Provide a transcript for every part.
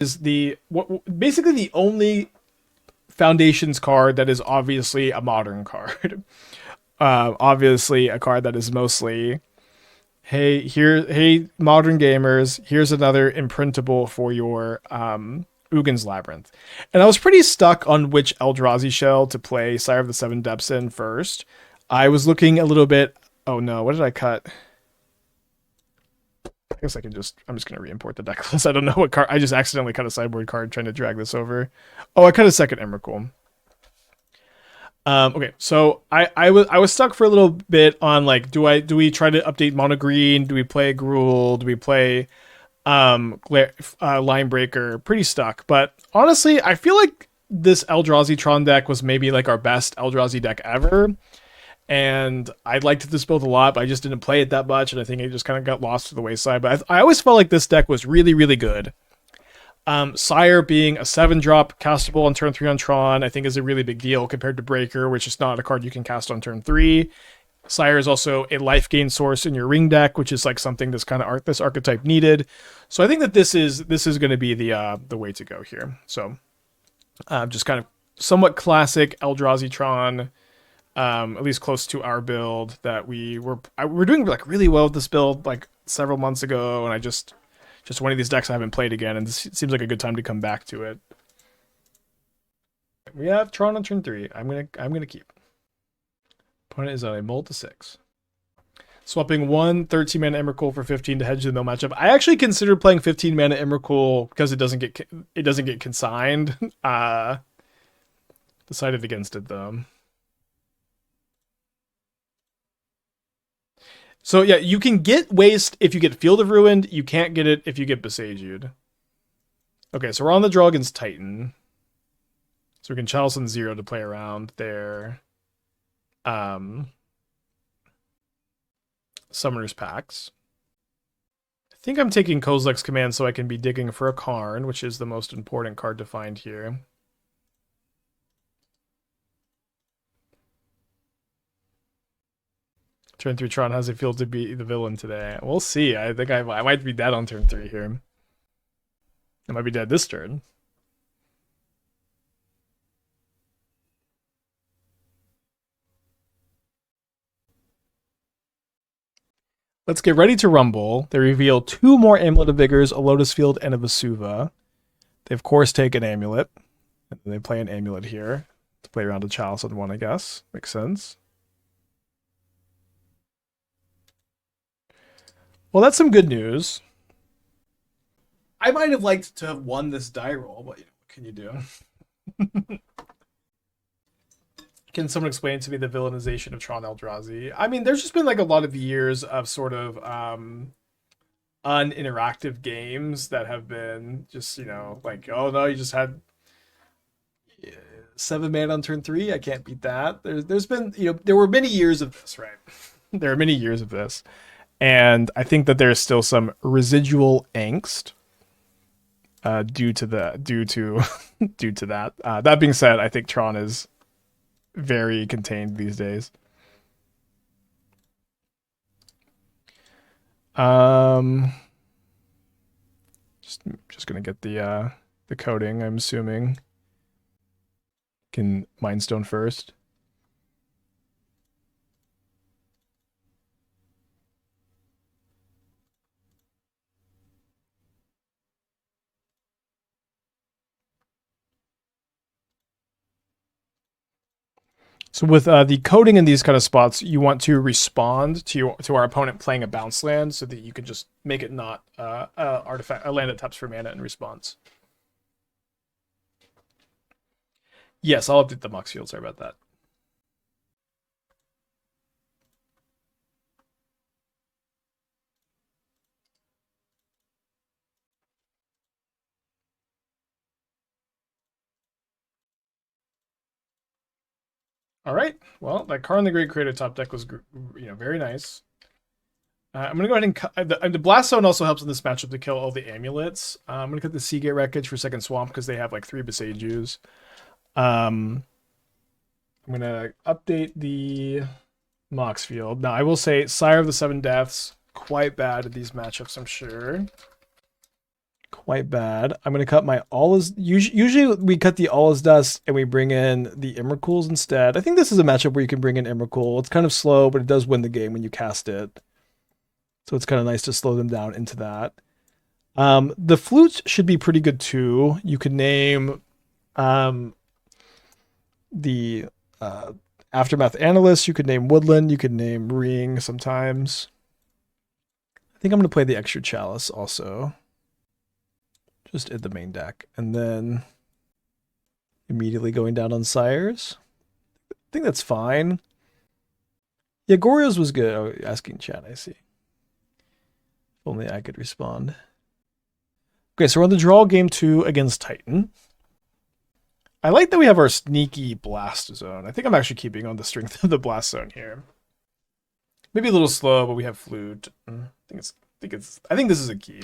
is basically the only Foundations card that is obviously a modern card. Obviously a card that is mostly, hey modern gamers, here's another imprintable for your Ugin's Labyrinth. And I was pretty stuck on which Eldrazi shell to play Sire of the Seven Depths in first. I was looking a little bit. Oh no, what did I cut? I guess I'm just gonna re-import the deck list. I don't know what card. I just accidentally cut a sideboard card trying to drag this over. Oh, I cut a second Emrakul. Okay, so I was stuck for a little bit on like, do we try to update mono green? Do we play Gruul? Do we play Line Breaker? Pretty stuck. But honestly, I feel like this Eldrazi Tron deck was maybe like our best Eldrazi deck ever. And I liked this build a lot, but I just didn't play it that much, and I think it just kind of got lost to the wayside. But I always felt like this deck was really, really good. Sire being a 7-drop castable on turn 3 on Tron, I think is a really big deal compared to Breaker, which is not a card you can cast on turn 3. Sire is also a life gain source in your ring deck, which is like something this kind of this archetype needed. So I think that this is going to be the way to go here. So just kind of somewhat classic Eldrazi Tron. At least close to our build that we're doing like really well with this build like several months ago, and I just one of these decks I haven't played again, and this seems like a good time to come back to it. We have Tron on turn 3. I'm gonna keep. Opponent is on a mold to 6. Swapping 1 13-mana Emrakul for 15 to hedge the mill matchup. I actually considered playing 15-mana Emrakul because it doesn't get consigned. Decided against it though. So yeah, you can get Waste if you get Field of Ruined. You can't get it if you get Besaged. Okay, so we're on the draw against Titan. So we can Chalice and 0 to play around there. Summoner's Packs. I think I'm taking Kozilek's command so I can be digging for a Karn, which is the most important card to find here. Turn 3 Tron, how's it feel to be the villain today? We'll see. I think I might be dead on turn 3 here. I might be dead this turn. Let's get ready to rumble. They reveal 2 more Amulet of Vigors, a Lotus Field, and a Vesuva. They, of course, take an Amulet. And they play an Amulet here to play around a Chalice on 1, I guess. Makes sense. Well, that's some good news. I might have liked to have won this die roll, but what can you do? Can someone explain to me the villainization of Tron Eldrazi? I mean, there's just been like a lot of years of sort of uninteractive games that have been just, like, oh no, you just had 7 mana on turn 3. I can't beat that. There's been, there were many years of this, right? There are many years of this. And I think that there's still some residual angst due to that. That being said, I think Tron is very contained these days. Just gonna get the coating. I'm assuming can Mindstone first. So with the coating in these kind of spots, you want to respond to our opponent playing a bounce land so that you can just make it not a land that taps for mana in response. Yes, I'll update the Mox Field. Sorry about that. All right. Well, that Karn the Great Creator top deck was, very nice. I'm going to go ahead and cut... The Blast Zone also helps in this matchup to kill all the amulets. I'm going to cut the Sea Gate Wreckage for second Swamp because they have like 3 Besagers. I'm going to update the Mox Field. Now, I will say Sire of the Seven Deaths, quite bad at these matchups, I'm sure. quite bad. I'm going to cut my all is usually we cut the all is dust and we bring in the Emrakuls instead. I think this is a matchup where you can bring in Emrakul. It's kind of slow, but it does win the game when you cast it. So it's kind of nice to slow them down into that. The flutes should be pretty good too. You could name the Aftermath Analyst, you could name Woodland, you could name Ring sometimes. I think I'm going to play the extra Chalice also. Just in the main deck. And then immediately going down on Sires. I think that's fine. Yeah, Goryo's was good. Oh, asking chat, I see. If only I could respond. Okay, so we're on the draw game 2 against Titan. I like that we have our sneaky blast zone. I think I'm actually keeping on the strength of the blast zone here. Maybe a little slow, but we have flute. I think this is a key.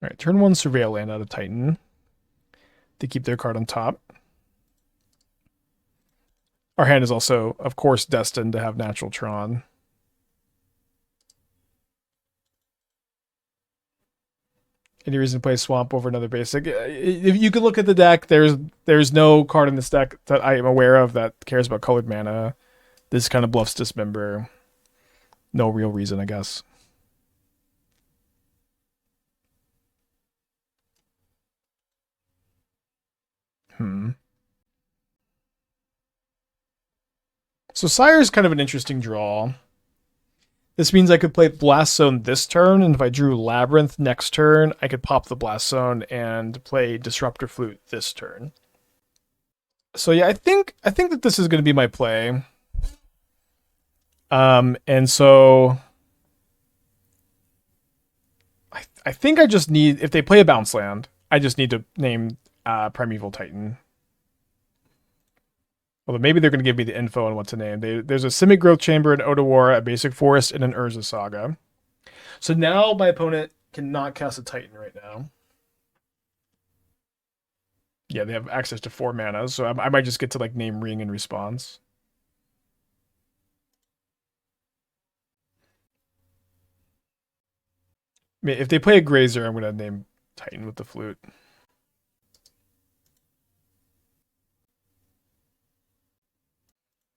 Alright, turn 1 Surveil land out of Titan to keep their card on top. Our hand is also, of course, destined to have natural Tron. Any reason to play Swamp over another basic? If you could look at the deck, there's no card in this deck that I am aware of that cares about colored mana. This kind of bluffs Dismember. No real reason, I guess. So Sire is kind of an interesting draw. This means I could play Blast Zone this turn, and if I drew Labyrinth next turn, I could pop the Blast Zone and play Disruptor Flute this turn. So yeah, I think that this is going to be my play. And so I think I just need, if they play a bounce land, I just need to name Primeval Titan. Although maybe they're going to give me the info on what to name. There's a Simic Growth Chamber, an Otawara, a Basic Forest, and an Urza Saga. So now my opponent cannot cast a Titan right now. Yeah, they have access to 4 mana, so I might just get to like name Ring in response. I mean, if they play a Grazer, I'm going to name Titan with the flute.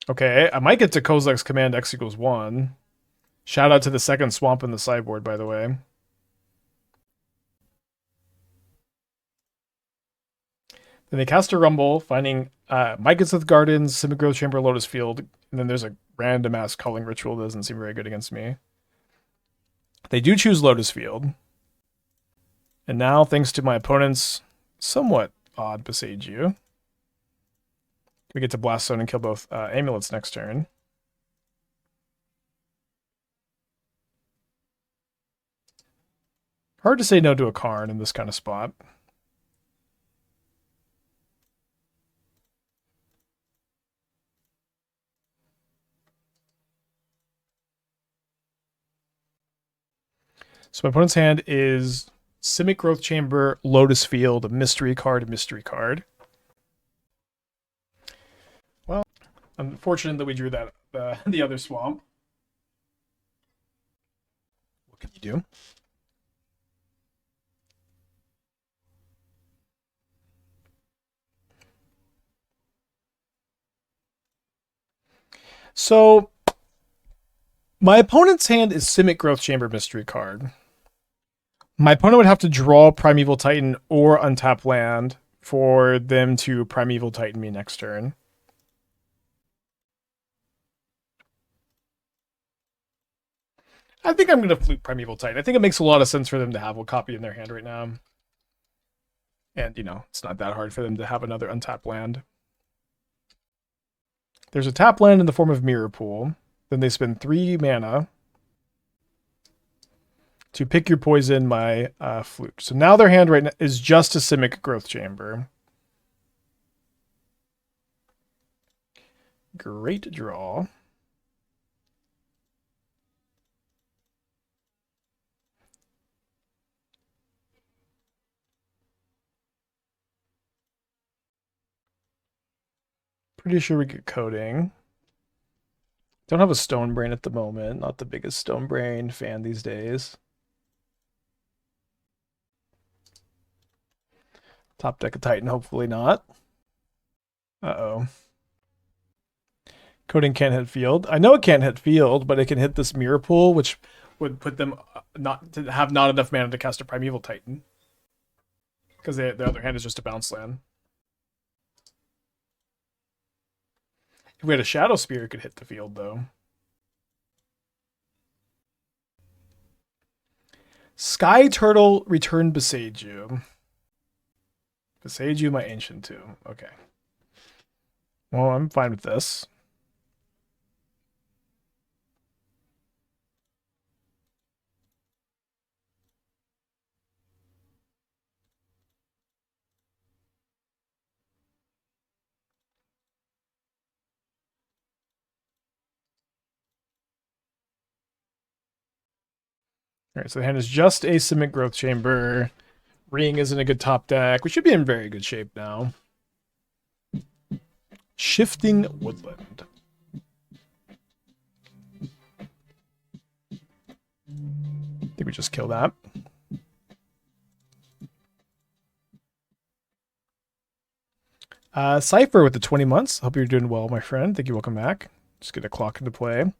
Okay, I might get to Kozilek's command X=1. Shout out to the second swamp in the sideboard, by the way. Then they cast a Rumble, finding Mycosith Gardens, Simic Growth Chamber, Lotus Field, and then there's a random ass Culling Ritual that doesn't seem very good against me. They do choose Lotus Field. And now, thanks to my opponent's somewhat odd Besage, we get to Blast Zone and kill both Amulets next turn. Hard to say no to a Karn in this kind of spot. So my opponent's hand is Simic Growth Chamber, Lotus Field, Mystery Card, Mystery Card. Well, unfortunate that we drew that the other swamp. What can you do? So my opponent's hand is Simic Growth Chamber, Mystery Card. My opponent would have to draw Primeval Titan or untap land for them to Primeval Titan me next turn. I think I'm going to flute Primeval Titan. I think it makes a lot of sense for them to have a copy in their hand right now. And, you know, it's not that hard for them to have another untapped land. There's a tap land in the form of Mirror Pool. Then they spend 3 mana to pick your poison, my flute. So now their hand right now is just a Simic Growth Chamber. Great draw. Pretty sure we get Coating. Don't have a Stone Brain at the moment. Not the biggest Stone Brain fan these days. Top deck of Titan, hopefully not. Uh-oh. Coating can't hit field. I know it can't hit field, but it can hit this mirror pool, which would put them not enough mana to cast a Primeval Titan. Because the other hand is just a bounce land. If we had a Shadow Spear, it could hit the field, though. Sky Turtle Return Beseiju. Beseiju, my Ancient Tomb. Okay. Well, I'm fine with this. All right, so the hand is just Asymmetric Growth Chamber. Ring isn't a good top deck. We should be in very good shape now. Shifting Woodland. I think we just kill that. Cypher with the 20 months. Hope you're doing well, my friend. Thank you. Welcome back. Just get a clock into play.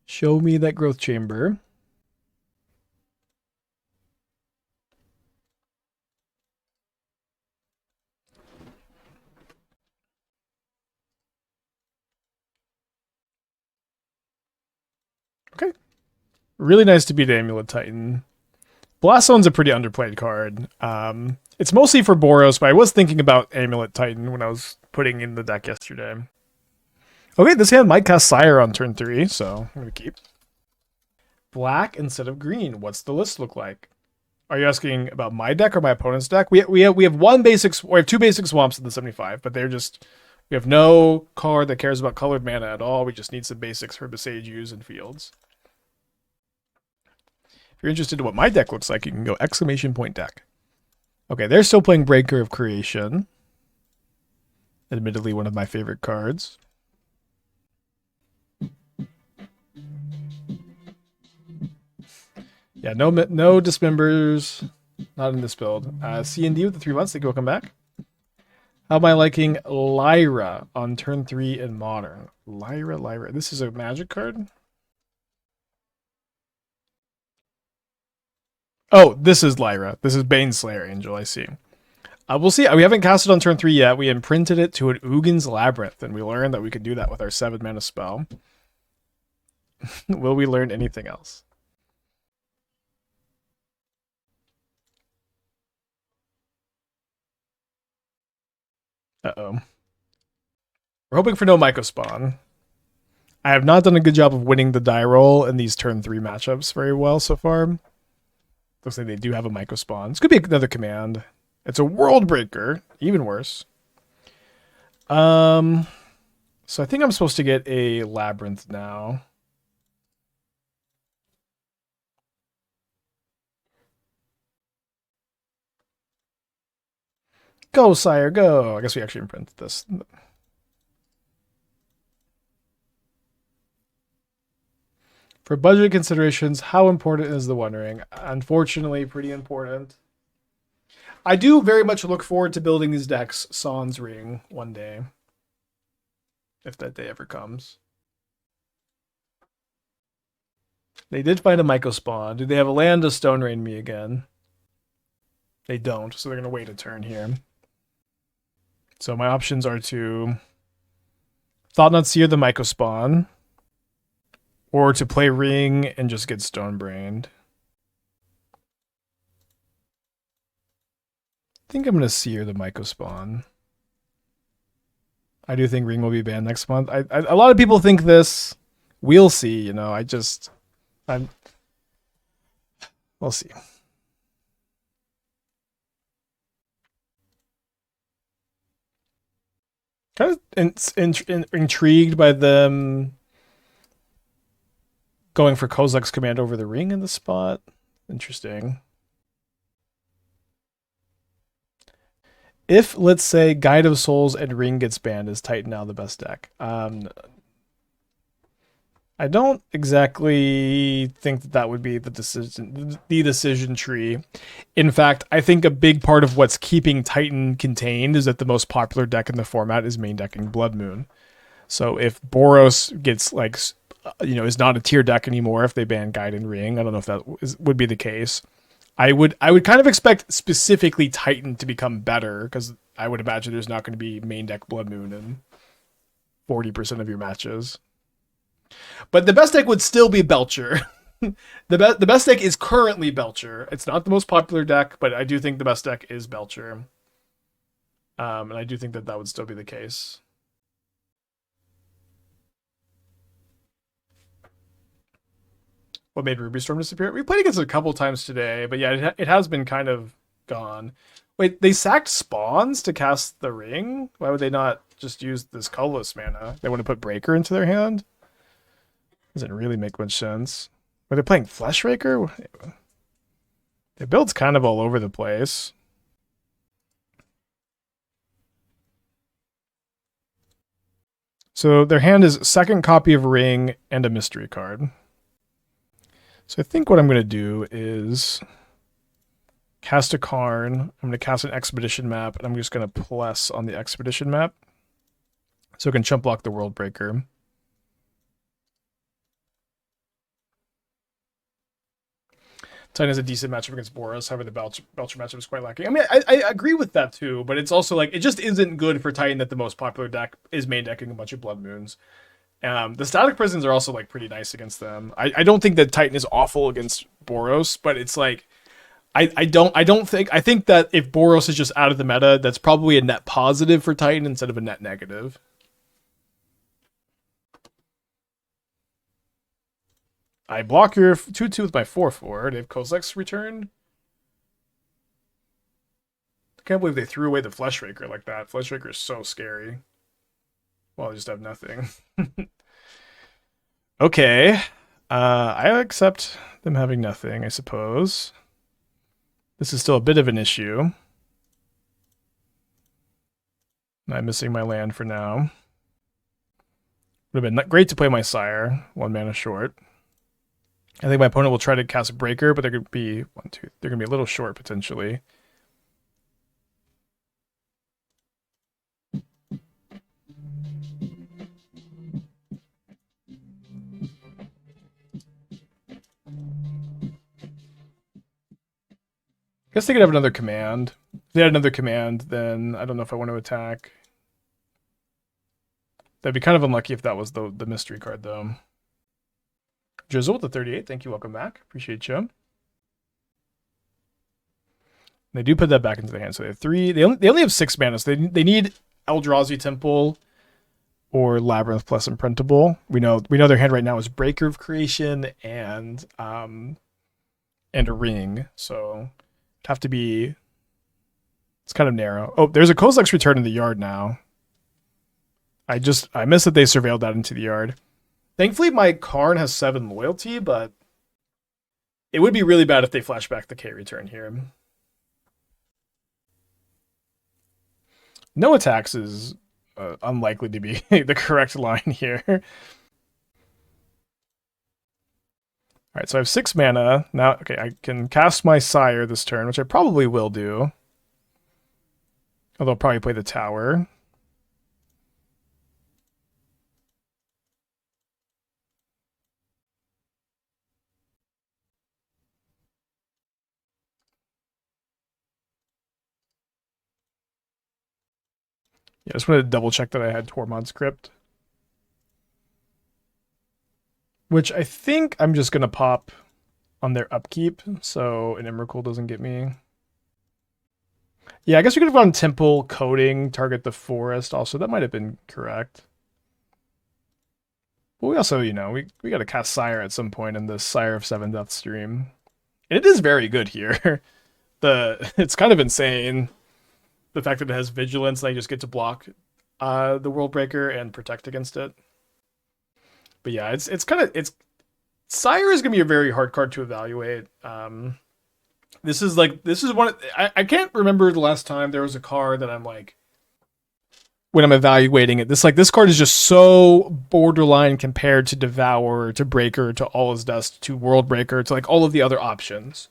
Show me that growth chamber. Okay. Really nice to beat Amulet Titan. Blast Zone's a pretty underplayed card. It's mostly for Boros, but I was thinking about Amulet Titan when I was putting in the deck yesterday. Okay, this hand might cast Sire on turn 3, so I'm going to keep. Black instead of green. What's the list look like? Are you asking about my deck or my opponent's deck? We have two basic swamps in the 75, but we have no card that cares about colored mana at all. We just need some basics for Beseijus and fields. If you're interested in what my deck looks like, you can go ! Deck. Okay, they're still playing Breaker of Creation. Admittedly, one of my favorite cards. Yeah, no Dismembers. Not in this build. C&D with the 3 months. Thank you. Welcome back. How am I liking Lyra on turn 3 in Modern? Lyra. This is a magic card? Oh, this is Lyra. This is Baneslayer Angel, I see. We'll see. We haven't cast it on turn 3 yet. We imprinted it to an Ugin's Labyrinth, and we learned that we could do that with our 7 mana spell. Will we learn anything else? Uh-oh. We're hoping for no Myco Spawn. I have not done a good job of winning the die roll in these turn 3 matchups very well so far. Looks like they do have a Myco Spawn. This could be another command. It's a World Breaker. Even worse. So I think I'm supposed to get a Labyrinth now. Go, Sire, go. I guess we actually imprinted this. For budget considerations, how important is the One Ring? Unfortunately, pretty important. I do very much look forward to building these decks Sans Ring one day. If that day ever comes. They did find a Myco Spawn. Do they have a land to Stone Rain me again? They don't, so they're going to wait a turn here. So my options are to Thought-Knot Seer the Myco Spawn, or to play Ring and just get Stone Brained. I think I'm going to Seer the Myco Spawn. I do think Ring will be banned next month. A lot of people think this. We'll see, you know. We'll see. Kind of intrigued by them going for Kozilek's command over the Ring in the spot. Interesting. If, let's say, Guide of Souls and Ring gets banned, is Titan now the best deck? I don't exactly think that that would be the decision tree. In fact, I think a big part of what's keeping Titan contained is that the most popular deck in the format is main decking Blood Moon. So if Boros gets like, is not a tier deck anymore, if they ban Guide and Ring, I don't know if that would be the case. I would kind of expect specifically Titan to become better because I would imagine there's not going to be main deck Blood Moon in 40% of your matches. But the best deck would still be Belcher. The best deck is currently Belcher. It's not the most popular deck, but I do think the best deck is Belcher. And I do think that that would still be the case. What made Ruby Storm disappear? We played against it a couple times today, but yeah, it has been kind of gone. Wait, they sacked spawns to cast the ring? Why would they not just use this colorless mana? They want to put Breaker into their hand? Doesn't really make much sense. Are they playing Fleshraker? Their build's kind of all over the place. So their hand is second copy of Ring and a mystery card. So I think what I'm going to do is cast a Karn. I'm going to cast an Expedition map, and I'm just going to plus on the Expedition map. So I can chump block the World Breaker. Titan has a decent matchup against Boros, however the Belcher matchup is quite lacking. I mean, I agree with that too, but it's also like, it just isn't good for Titan that the most popular deck is main decking a bunch of Blood Moons. The Static Prisons are also like pretty nice against them. I don't think that Titan is awful against Boros, but it's like, I think that if Boros is just out of the meta, that's probably a net positive for Titan instead of a net negative. I block your 2/2 with my 4/4. They have Kozilek's return. I can't believe they threw away the Fleshraker like that. Fleshraker is so scary. Well, I just have nothing. Okay. I accept them having nothing, I suppose. This is still a bit of an issue. I'm missing my land for now. Would have been great to play my Sire, 1 mana short. I think my opponent will try to cast a Breaker, but they're going to be they're going to be a little short potentially. I guess they could have another command. If they had another command, then I don't know if I want to attack. That'd be kind of unlucky if that was the mystery card, though. Drizzle with the 38, thank you, welcome back. Appreciate you. They do put that back into the hand, so they have 3. They only have 6 mana, so they need Eldrazi Temple or Labyrinth plus Imprintable. We know their hand right now is Breaker of Creation and a Ring, so it'd have to be. It's kind of narrow. Oh, there's a Kozilek's Return in the yard now. I missed that they surveilled that into the yard. Thankfully, my Karn has 7 loyalty, but it would be really bad if they flash back the K return here. No attacks is unlikely to be the correct line here. All right, so I have 6 mana. Now, okay, I can cast my Sire this turn, which I probably will do. Although I'll probably play the tower. Yeah, I just wanted to double check that I had Tormod's Crypt. Which I think I'm just going to pop on their upkeep, so an Emrakul doesn't get me. Yeah, I guess we could have gone Temple, Coating, target the forest also. That might have been correct. But we also, we got to cast Sire at some point in the Sire of 7 Death stream. And it is very good here. It's kind of insane. The fact that it has Vigilance, and I just get to block the World Breaker and protect against it. But yeah, it's Sire is gonna be a very hard card to evaluate. This is one. I can't remember the last time there was a card that I'm like when I'm evaluating it. This card is just so borderline compared to Devourer, to Breaker, to All Is Dust, to World Breaker, to like all of the other options.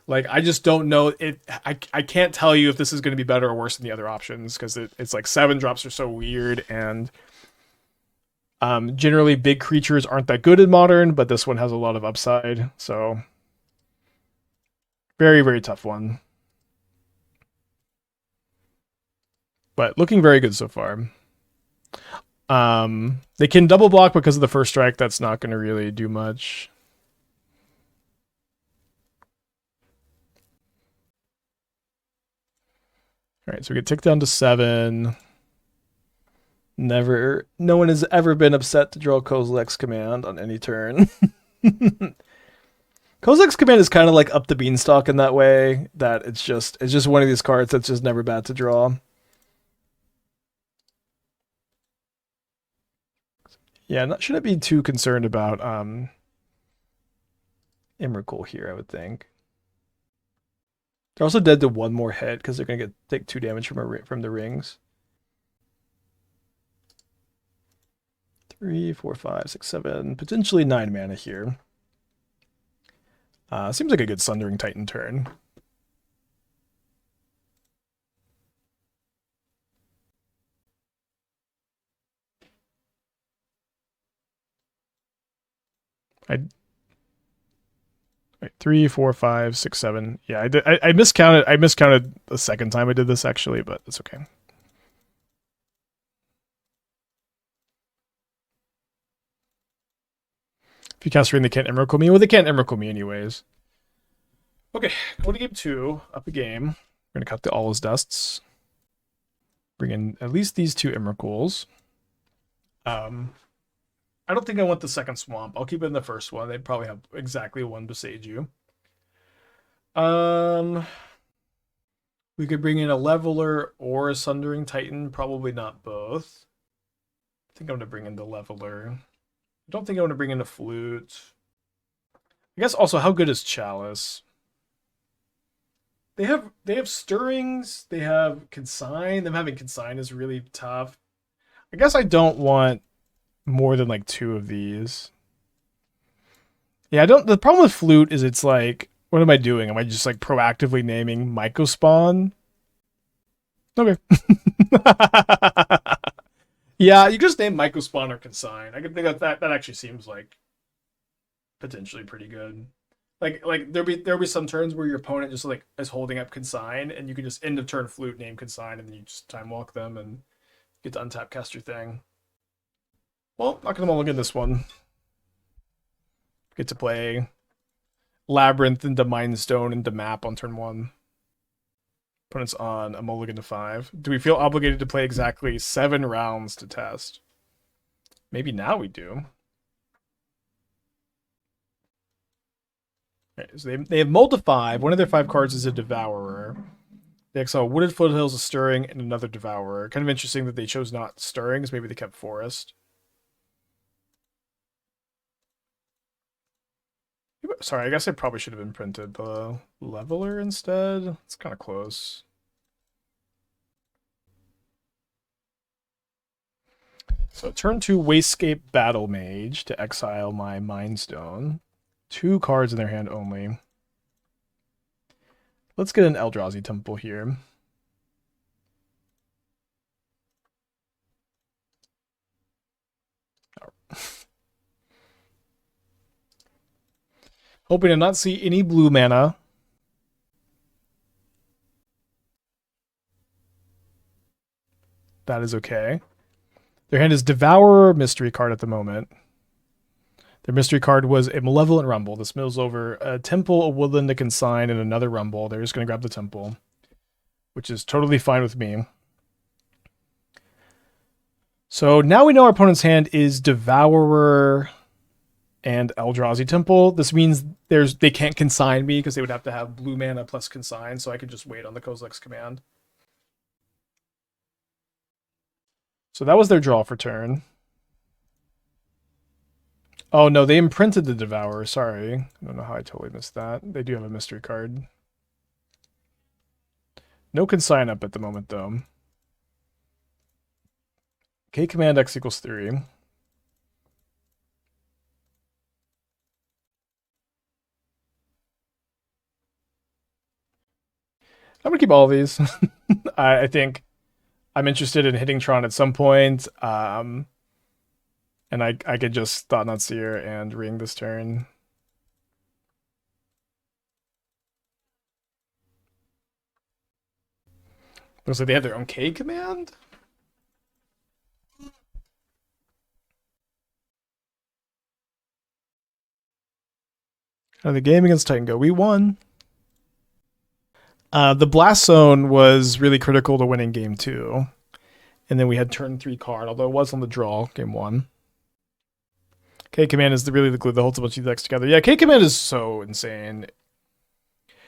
Like, I just don't know it. I can't tell you if this is going to be better or worse than the other options, because it's like 7-drops are so weird, and generally big creatures aren't that good in Modern, but this one has a lot of upside. So very, very tough one. But looking very good so far. They can double block because of the first strike. That's not going to really do much. All right, so we get ticked down to 7. No one has ever been upset to draw Kozilek's command on any turn. Kozilek's command is kind of like up the beanstalk in that way, that it's just one of these cards that's just never bad to draw. Yeah, shouldn't be too concerned about Emrakul here, I would think. They're also dead to one more hit because they're gonna take 2 damage from the rings. 3, 4, 5, 6, 7, potentially 9 mana here. Seems like a good Sundering Titan turn. Right, 3, 4, 5, 6, 7. Yeah, I miscounted. I miscounted the second time I did this actually, but it's okay. If you cast Ring, they can't Emrakul me. Well, they can't Emrakul me anyways. Okay, go to game 2. Up a game. We're gonna cut the All Is Dusts. Bring in at least these 2 Emrakuls. I don't think I want the second swamp. I'll keep it in the first one. They'd probably have exactly 1 Besage You. We could bring in a Leveler or a Sundering Titan. Probably not both. I think I'm gonna bring in the Leveler. I don't think I want to bring in a Flute. I guess also, how good is Chalice? They have Stirrings. They have Consign. Them having Consign is really tough. I guess I don't want more than like 2 of these. Yeah, the problem with Flute is it's like, what am I doing? Am I just like proactively naming Mycospawn? Okay. Yeah, you just name Mycospawn or Consign. I can think that actually seems like potentially pretty good. Like there'll be some turns where your opponent just like is holding up Consign, and you can just end of turn Flute, name Consign, and then you just time walk them and get to untap cast your thing. Well, not gonna mulligan this one. Get to play Labyrinth into Mindstone into Map on turn 1. Opponent's on a mulligan to 5. Do we feel obligated to play exactly 7 rounds to test? Maybe now we do. Okay, so they have Mull to 5. One of their 5 cards is a Devourer. They exile Wooded Foothills, a Stirring, and another Devourer. Kind of interesting that they chose not Stirrings. Maybe they kept Forest. Sorry, I guess I probably should have imprinted the Leveler instead. It's kind of close. So turn 2 Wastegate Battle Mage to exile my Mindstone. 2 cards in their hand only. Let's get an Eldrazi Temple here. Hoping to not see any blue mana. That is okay. Their hand is Devourer mystery card at the moment. Their mystery card was a Malevolent Rumble. This mills over a Temple, a Woodland, a Consign, and another Rumble. They're just going to grab the Temple, which is totally fine with me. So now we know our opponent's hand is Devourer and Eldrazi Temple. This means they can't Consign me because they would have to have blue mana plus Consign, so I could just wait on the Kozilek's command. So that was their draw for turn. Oh no, they imprinted the Devourer, sorry. I don't know how I totally missed that. They do have a mystery card. No Consign up at the moment, though. K command X equals 3. I'm gonna keep all of these. I think I'm interested in hitting Tron at some point. And I could just Thought-Knot Seer and ring this turn. Looks like they have their own K command. The game against Titan Go. We won. The Blast Zone was really critical to winning game 2. And then we had turn 3 card, although it was on the draw, game 1. K command is really the glue that holds a bunch of decks together. Yeah, K command is so insane.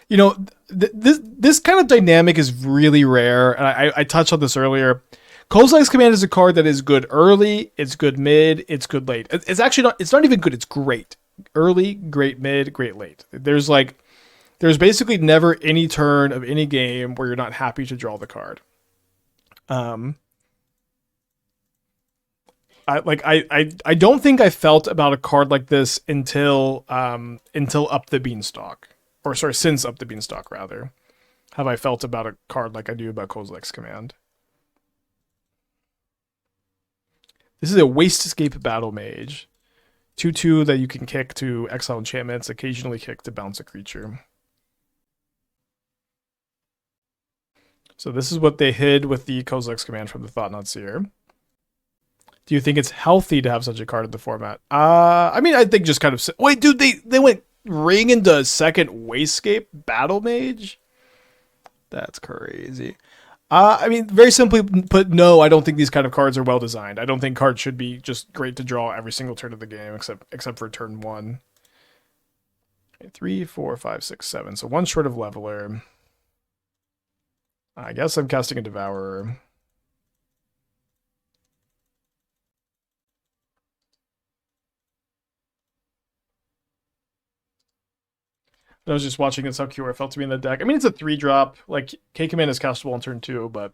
You know, this kind of dynamic is really rare, and I touched on this earlier. Kozilek's command is a card that is good early, it's good mid, it's good late. It's actually not. It's not even good. It's great early, great mid, great late. There's basically never any turn of any game where you're not happy to draw the card. I don't think I felt about a card like this until Up the Beanstalk. Or sorry, since Up the Beanstalk rather. Have I felt about a card like I do about Kozilek's command. This is a Waste Escape Battle Mage. 2/2 that you can kick to exile enchantments, occasionally kick to bounce a creature. So this is what they hid with the Kozilek's command from the Thought-Knot Seer. Do you think it's healthy to have such a card in the format? I mean, I think just kind of... Wait, dude, they went ring into a second Wastegate Battle Mage? That's crazy. I mean, very simply put, no, I don't think these kind of cards are well designed. I don't think cards should be just great to draw every single turn of the game, except for turn 1. 3, 4, 5, 6, 7. So one short of Leveler. I guess I'm casting a Devourer. I was just watching this how QR felt to me in the deck. I mean, it's a 3-drop. Like, K command is castable on turn 2, but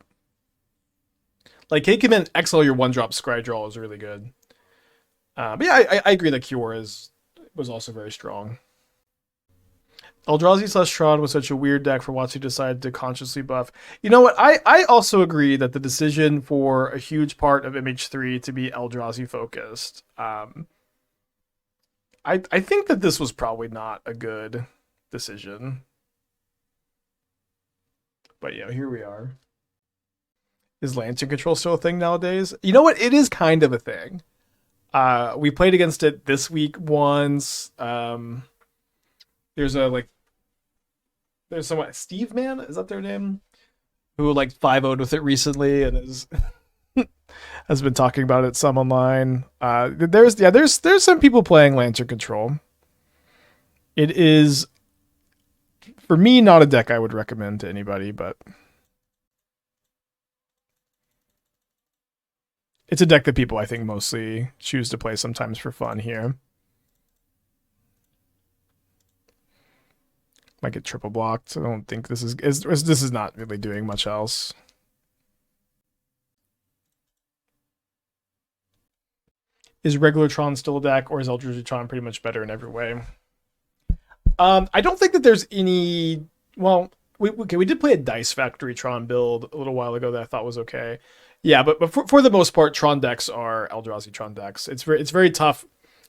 like K command exile your 1-drop scry draw is really good. But yeah, I agree that QR was also very strong. Eldrazi / Tron was such a weird deck for Watsu decided to consciously buff. You know what? I also agree that the decision for a huge part of MH3 to be Eldrazi focused, I think that this was probably not a good decision. But yeah, here we are. Is Lantern Control still a thing nowadays? You know what? It is kind of a thing. We played against it this week once. There's someone, Steve Man, is that their name? Who like 5-0'd with it recently and has been talking about it some online. There's some people playing Lantern Control. It is, for me, not a deck I would recommend to anybody, but it's a deck that people I think mostly choose to play sometimes for fun here. Might get triple blocked. I don't think this is not really doing much else. Is regular Tron still a deck, or is Eldrazi Tron pretty much better in every way? I don't think that there's any... Well, we did play a Dice Factory Tron build a little while ago that I thought was okay. Yeah, but for the most part, Tron decks are Eldrazi Tron decks. It's very tough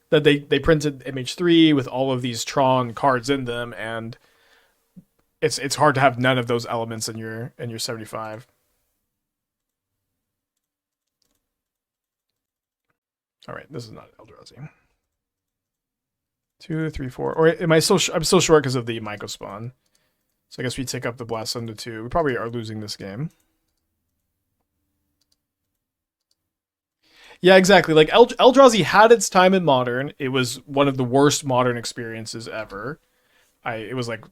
that they printed MH3 with all of these Tron cards in them, and it's hard to have none of those elements in your 75. All right, this is not Eldrazi. 2, 3, 4. Or am I still? I'm still short because of the Myco spawn. So I guess we take up the Blast Zone to 2. We probably are losing this game. Yeah, exactly. Like Eldrazi had its time in Modern. It was one of the worst Modern experiences ever. It was like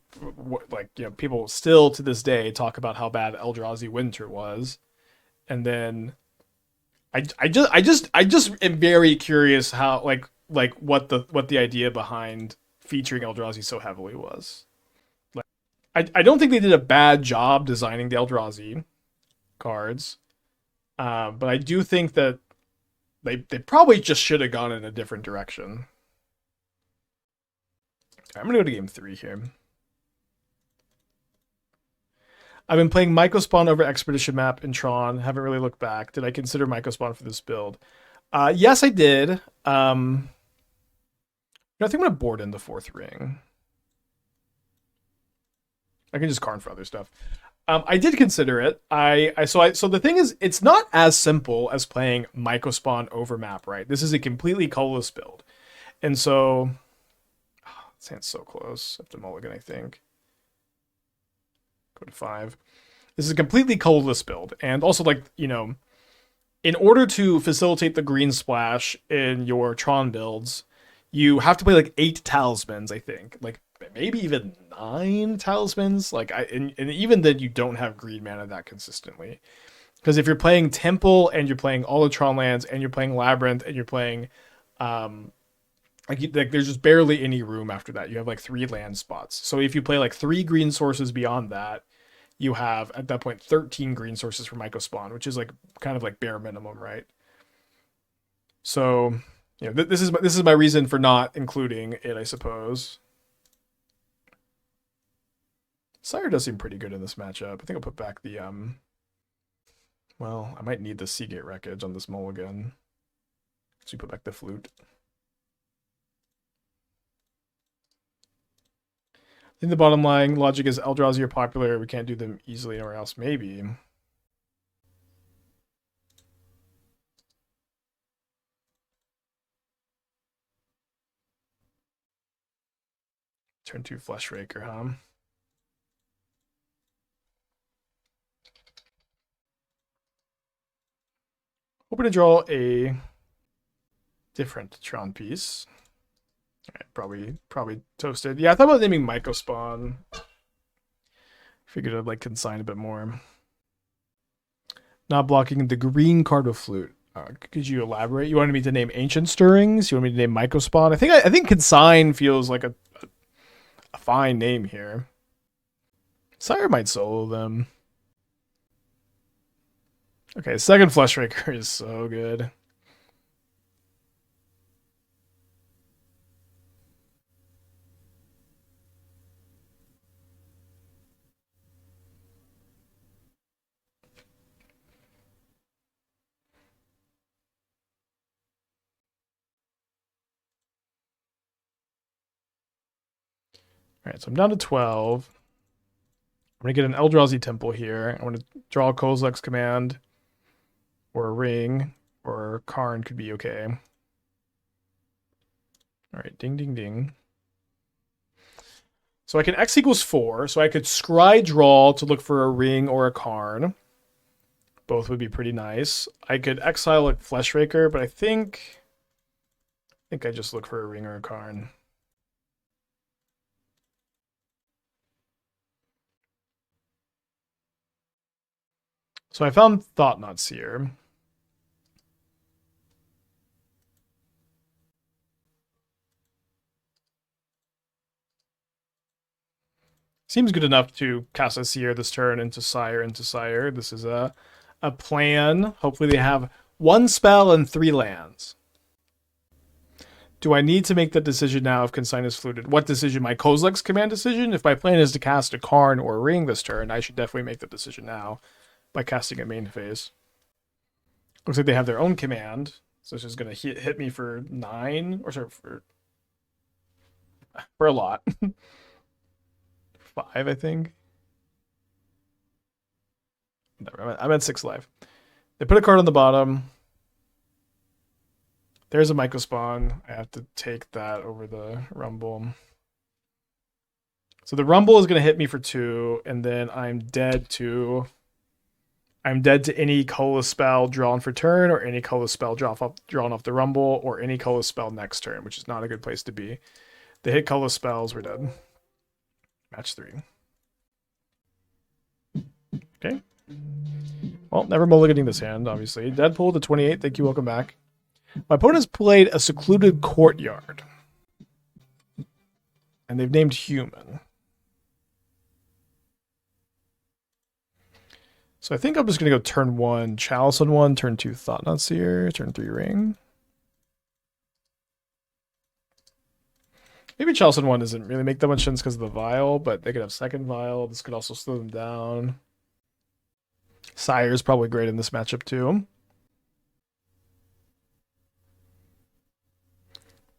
people still to this day talk about how bad Eldrazi Winter was, and then I just am very curious how what the idea behind featuring Eldrazi so heavily was. Like, I don't think they did a bad job designing the Eldrazi cards, but I do think that they probably just should have gone in a different direction. I'm going to go to game 3 here. I've been playing Mycospawn over Expedition Map in Tron. Haven't really looked back. Did I consider Mycospawn for this build? Yes, I did. I think I'm going to board in the 4th ring. I can just Karn for other stuff. I did consider it. So the thing is, it's not as simple as playing Mycospawn over map, right? This is a completely colorless build. And so... This hand's so close. I have to mulligan, I think. Go to 5. This is a completely colorless build. And also, like, you know, in order to facilitate the green splash in your Tron builds, you have to play like 8 talismans, I think. Like, maybe even 9 talismans. Like, and even then, you don't have green mana that consistently. Because if you're playing Temple, and you're playing all the Tron lands, and you're playing Labyrinth, and you're playing... Like there's just barely any room after that. You have like 3 land spots. So if you play like 3 green sources beyond that, you have at that point 13 green sources for Mycospawn, which is like kind of like bare minimum, right? So, you know, this is my reason for not including it, I suppose. Sire does seem pretty good in this matchup. I think I'll put back the well, I might need the Sea Gate Wreckage on this mulligan. So you put back the flute. I think the bottom line logic is Eldrazi are popular. We can't do them easily anywhere else. Maybe. Turn 2 Fleshraker, huh? Hoping to draw a different Tron piece. Right, probably toasted. Yeah, I thought about naming Mycospawn. Figured I'd like consign a bit more. Not blocking the green card with flute. Could you elaborate? You wanted me to name Ancient Stirrings? You want me to name Mycospawn? I think consign feels like a fine name here. Sire might solo them. Okay, second Fleshraker is so good. All right, so I'm down to 12. I'm going to get an Eldrazi Temple here. I want to draw a Kozilek's command, or a ring, or Karn could be okay. All right, ding, ding, ding. So I can X equals 4, so I could scry draw to look for a ring or a Karn. Both would be pretty nice. I could exile a Fleshraker, but I think I just look for a ring or a Karn. So I found Thought-Knot Seer. Seems good enough to cast a Seer this turn into Sire, into Sire. This is a plan. Hopefully they have 1 spell and 3 lands. Do I need to make the decision now if Consign is fluted? What decision? My Kozilek's command decision? If my plan is to cast a Karn or a ring this turn, I should definitely make the decision now by casting a main phase. Looks like they have their own command. So it's just going to hit me for 9, or sorry, for a lot. 5, I think. I'm at 6 life. They put a card on the bottom. There's a Mycospawn. I have to take that over the Rumble. So the Rumble is going to hit me for 2, and then I'm dead to any colorless spell drawn for turn, or any colorless spell drawn off the Rumble, or any colorless spell next turn, which is not a good place to be. They hit colorless spells, we're dead. Match 3. Okay. Well, never mulliganing this hand, obviously. Deadpool to 28. Thank you. Welcome back. My opponent's played a Secluded Courtyard. And they've named Human. So I think I'm just going to go turn 1, Chalice on 1, turn 2, Thought-Knot Seer, turn 3, Ring. Maybe Chalice on 1 doesn't really make that much sense because of the Vial, but they could have second Vial. This could also slow them down. Sire is probably great in this matchup too.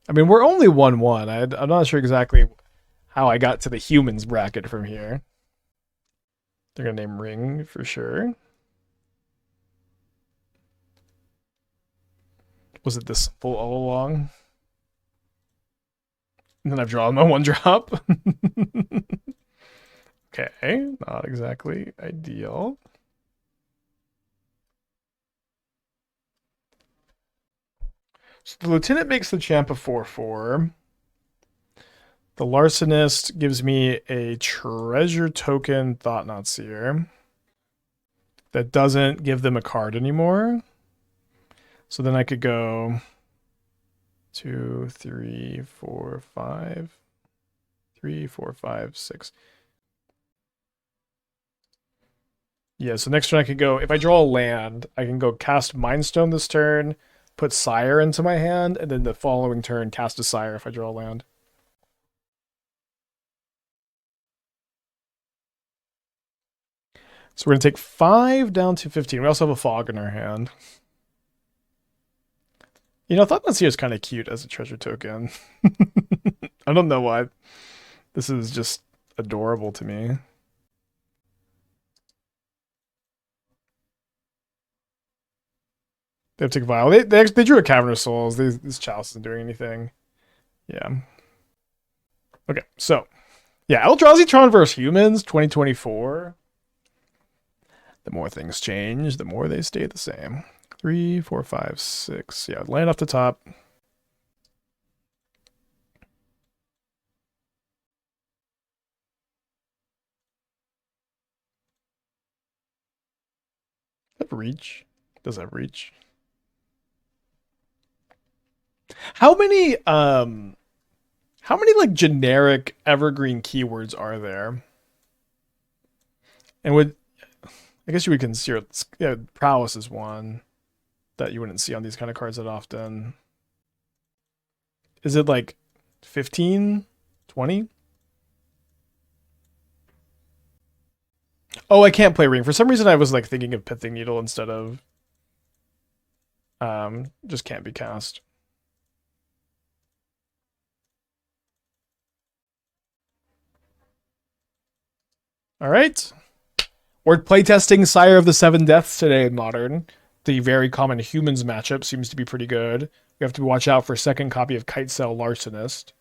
I mean, we're only 1-1. I'm not sure exactly how I got to the humans bracket from here. They're going to name Ring for sure. Was it this simple all along? And then I've drawn my 1-drop. Okay, not exactly ideal. So the Lieutenant makes the champ a 4/4. The Larcenist gives me a treasure token Thought-Knot Seer. That doesn't give them a card anymore. So then I could go 2, 3, 4, 5. 3, 4, 5, 6. Yeah, so next turn I could go, if I draw a land, I can go cast Mindstone this turn, put Sire into my hand, and then the following turn cast a Sire if I draw a land. So we're going to take 5 down to 15. We also have a Fog in our hand. You know, Thought-Knot Seer is kind of cute as a treasure token. I don't know why. This is just adorable to me. They have to take Vial. They drew a Cavern of Souls. This Chalice isn't doing anything. Yeah. Okay, so. Yeah, Eldrazi Tron versus Humans 2024. The more things change, the more they stay the same. 3, 4, 5, 6. Yeah, land off the top. Have reach. Does have reach. How many like generic evergreen keywords are there? And would I guess you would consider, yeah, prowess is one that you wouldn't see on these kind of cards that often. Is it like 15, 20? Oh, I can't play Ring. For some reason I was like thinking of Pithing Needle instead of just can't be cast. All right. We're playtesting Sire of the Seven Deaths today in Modern. The very common humans matchup seems to be pretty good. We have to watch out for second copy of Kite Cell Larcenist.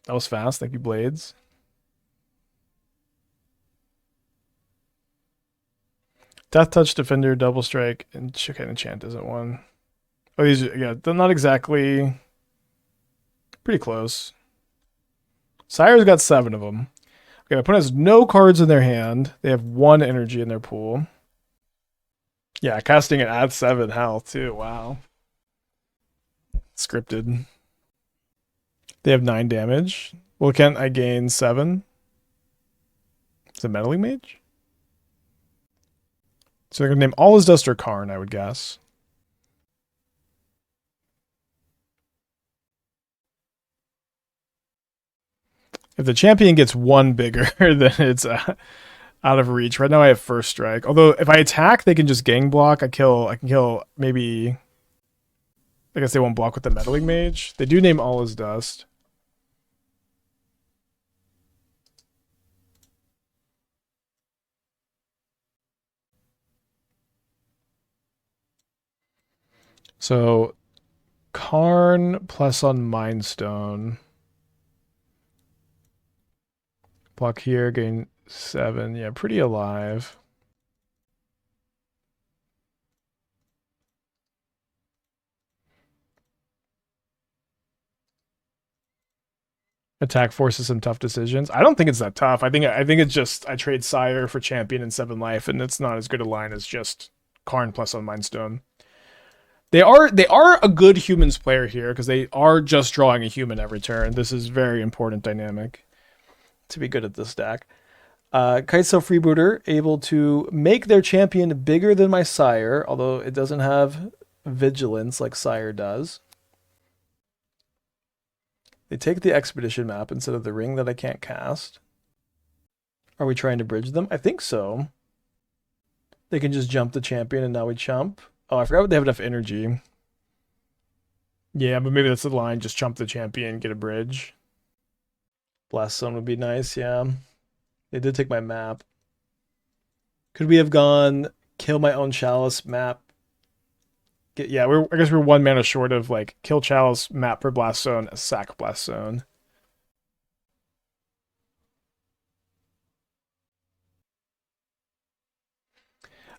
That was fast. Thank you, Blades. Death Touch, Defender, Double Strike, and Chicken Enchant isn't one. Oh, these are, yeah, they're not exactly. Pretty close. Sire's got 7 of them. Okay, my opponent has no cards in their hand. They have 1 energy in their pool. Yeah, casting it adds 7 health too. Wow. Scripted. They have 9 damage. Well, can't I gain 7? Is it Meddling Mage? So they're going to name All Is Dust or Karn, I would guess. If the champion gets 1 bigger, then it's out of reach. Right now I have first strike. Although if I attack, they can just gang block. I can kill maybe. I guess they won't block with the Meddling Mage. They do name All Is Dust. So Karn plus on Mindstone. Block here, gain 7. Yeah, pretty alive. Attack forces some tough decisions. I don't think it's that tough. I think it's just I trade Sire for champion and 7 life, and it's not as good a line as just Karn plus on Mindstone. They are a good humans player here because they are just drawing a human every turn. This is very important dynamic to be good at this deck. Kitesail Freebooter, able to make their champion bigger than my Sire, although it doesn't have vigilance like Sire does. They take the expedition map instead of the ring that I can't cast. Are we trying to bridge them? I think so. They can just jump the champion and now we chump. Oh, I forgot they have enough energy. Yeah, but maybe that's the line. Just chump the champion, get a bridge. Blast Zone would be nice, yeah. They did take my map. Could we have gone kill my own Chalice map? Yeah, I guess we're 1 mana short of like kill Chalice map for Blast Zone, sack Blast Zone.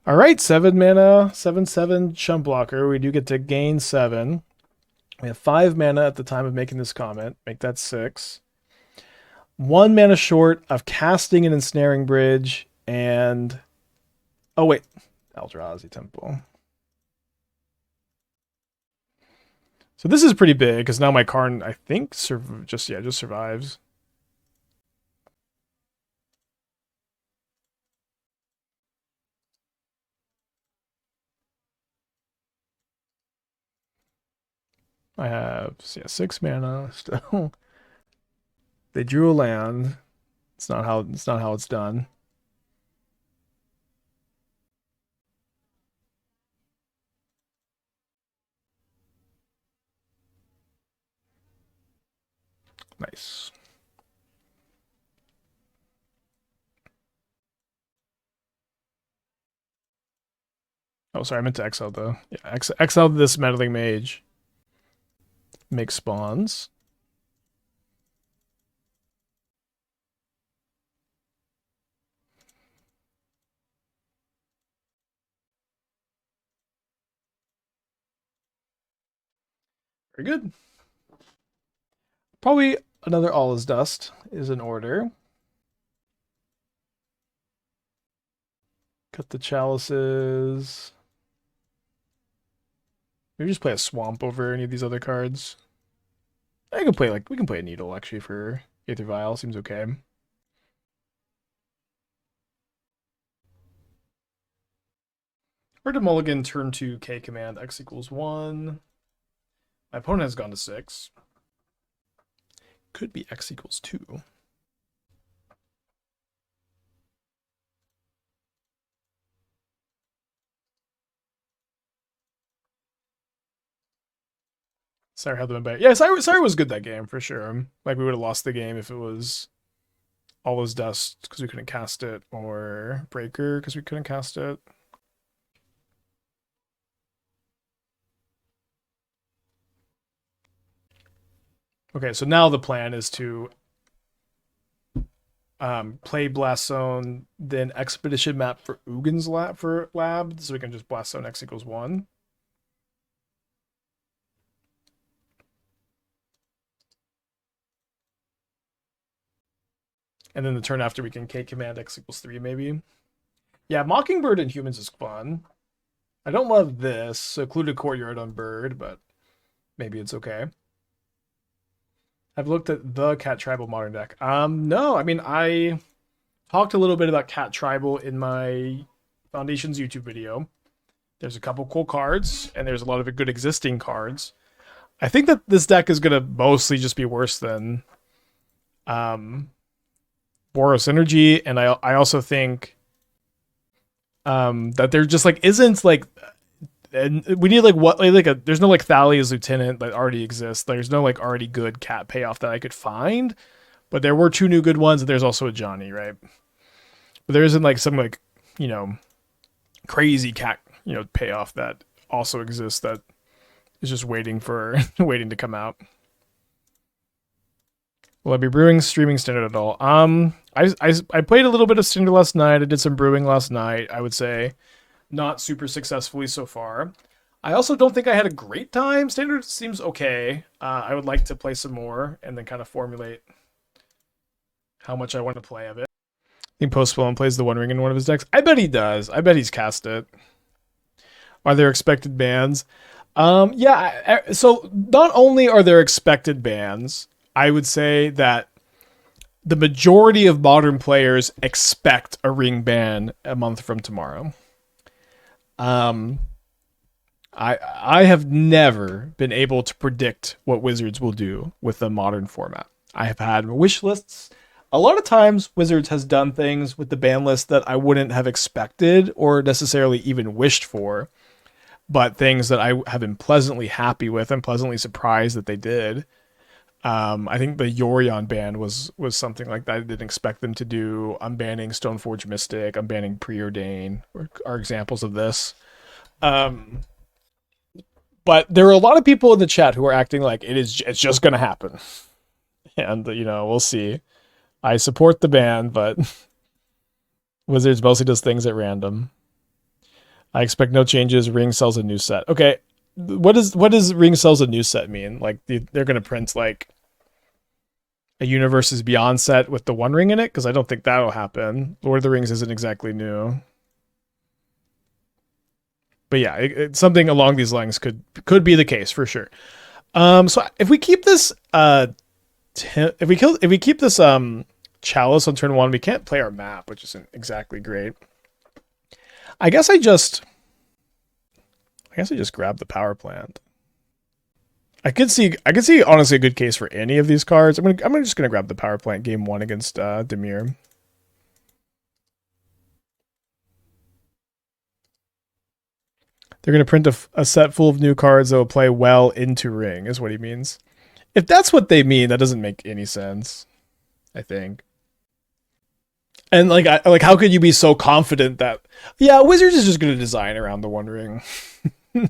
All right, 7 mana, 7/7 chump blocker. We do get to gain 7. We have 5 mana at the time of making this comment. Make that 6. 1 mana short of casting an Ensnaring Bridge and... Oh, wait. Eldrazi Temple. So this is pretty big, because now my Karn, I think, just survives. I have 6 mana still. They drew a land. It's not how it's done. Nice. Oh, sorry, I meant to exile though. Yeah, exile this meddling mage. Make spawns. Very good. Probably another All is Dust is in order. Cut the chalices. Maybe just play a swamp over any of these other cards. We can play a needle actually for Aether Vial. Seems okay. Or to mulligan turn 2 K command X equals 1. My opponent has gone to 6. Could be X equals 2. Sire held them back. Yeah, Sire was good that game for sure. Like we would have lost the game if it was All is Dust because we couldn't cast it, or Breaker because we couldn't cast it. Okay, so now the plan is to play Blast Zone, then Expedition map for Ugin's lab, so we can just Blast Zone X equals 1. And then the turn after we can K command X equals 3 maybe. Yeah, Mockingbird and humans is fun. I don't love this, so Occluded Courtyard on Bird, but maybe it's okay. I've looked at the Cat Tribal modern deck. No, I mean, I talked a little bit about Cat Tribal in my Foundations YouTube video. There's a couple cool cards, and there's a lot of good existing cards. I think that this deck is going to mostly just be worse than Boros Energy, and I also think that there just like isn't like, and we need there's no like Thalia's Lieutenant that already exists. There's no like already good cat payoff that I could find, but there were 2 new good ones, and there's also a Johnny, right? But there isn't like some like, you know, crazy cat, you know, payoff that also exists that is just waiting waiting to come out. Will I be brewing streaming Standard at all? I played a little bit of Standard last night. I did some brewing last night. I would say not super successfully so far. I also don't think I had a great time. Standard seems okay. I would like to play some more and then kind of formulate how much I want to play of it. I think Post Malone plays the One Ring in one of his decks. I bet he does. I bet he's cast it. Are there expected bans? Yeah. So not only are there expected bans, I would say that the majority of modern players expect a ring ban a month from tomorrow. Um, I have never been able to predict what Wizards will do with the modern format. I have had wish lists. A lot of times, Wizards has done things with the ban list that I wouldn't have expected or necessarily even wished for, but things that I have been pleasantly happy with and pleasantly surprised that they did. I think the Yorion ban was something like that. I didn't expect them to do. I'm banning Stoneforge Mystic. I'm banning Preordain. Are examples of this. But there are a lot of people in the chat who are acting like it's just going to happen, and we'll see. I support the ban, but Wizards mostly does things at random. I expect no changes. Ring sells a new set. Okay, what does Ring sells a new set mean? Like they're going to print like a Universes Beyond set with the One Ring in it? Because I don't think that'll happen. Lord of the Rings isn't exactly new. But yeah, something along these lines could be the case for sure. So if we keep this if we keep this Chalice on turn 1, we can't play our map, which isn't exactly great. I guess I just grab the power plant. I could see honestly a good case for any of these cards. I'm just gonna grab the power plant game 1 against Dimir. They're gonna print a set full of new cards that will play well into Ring, is what he means. If that's what they mean, that doesn't make any sense, I think. And like how could you be so confident that Wizards is just gonna design around the One Ring?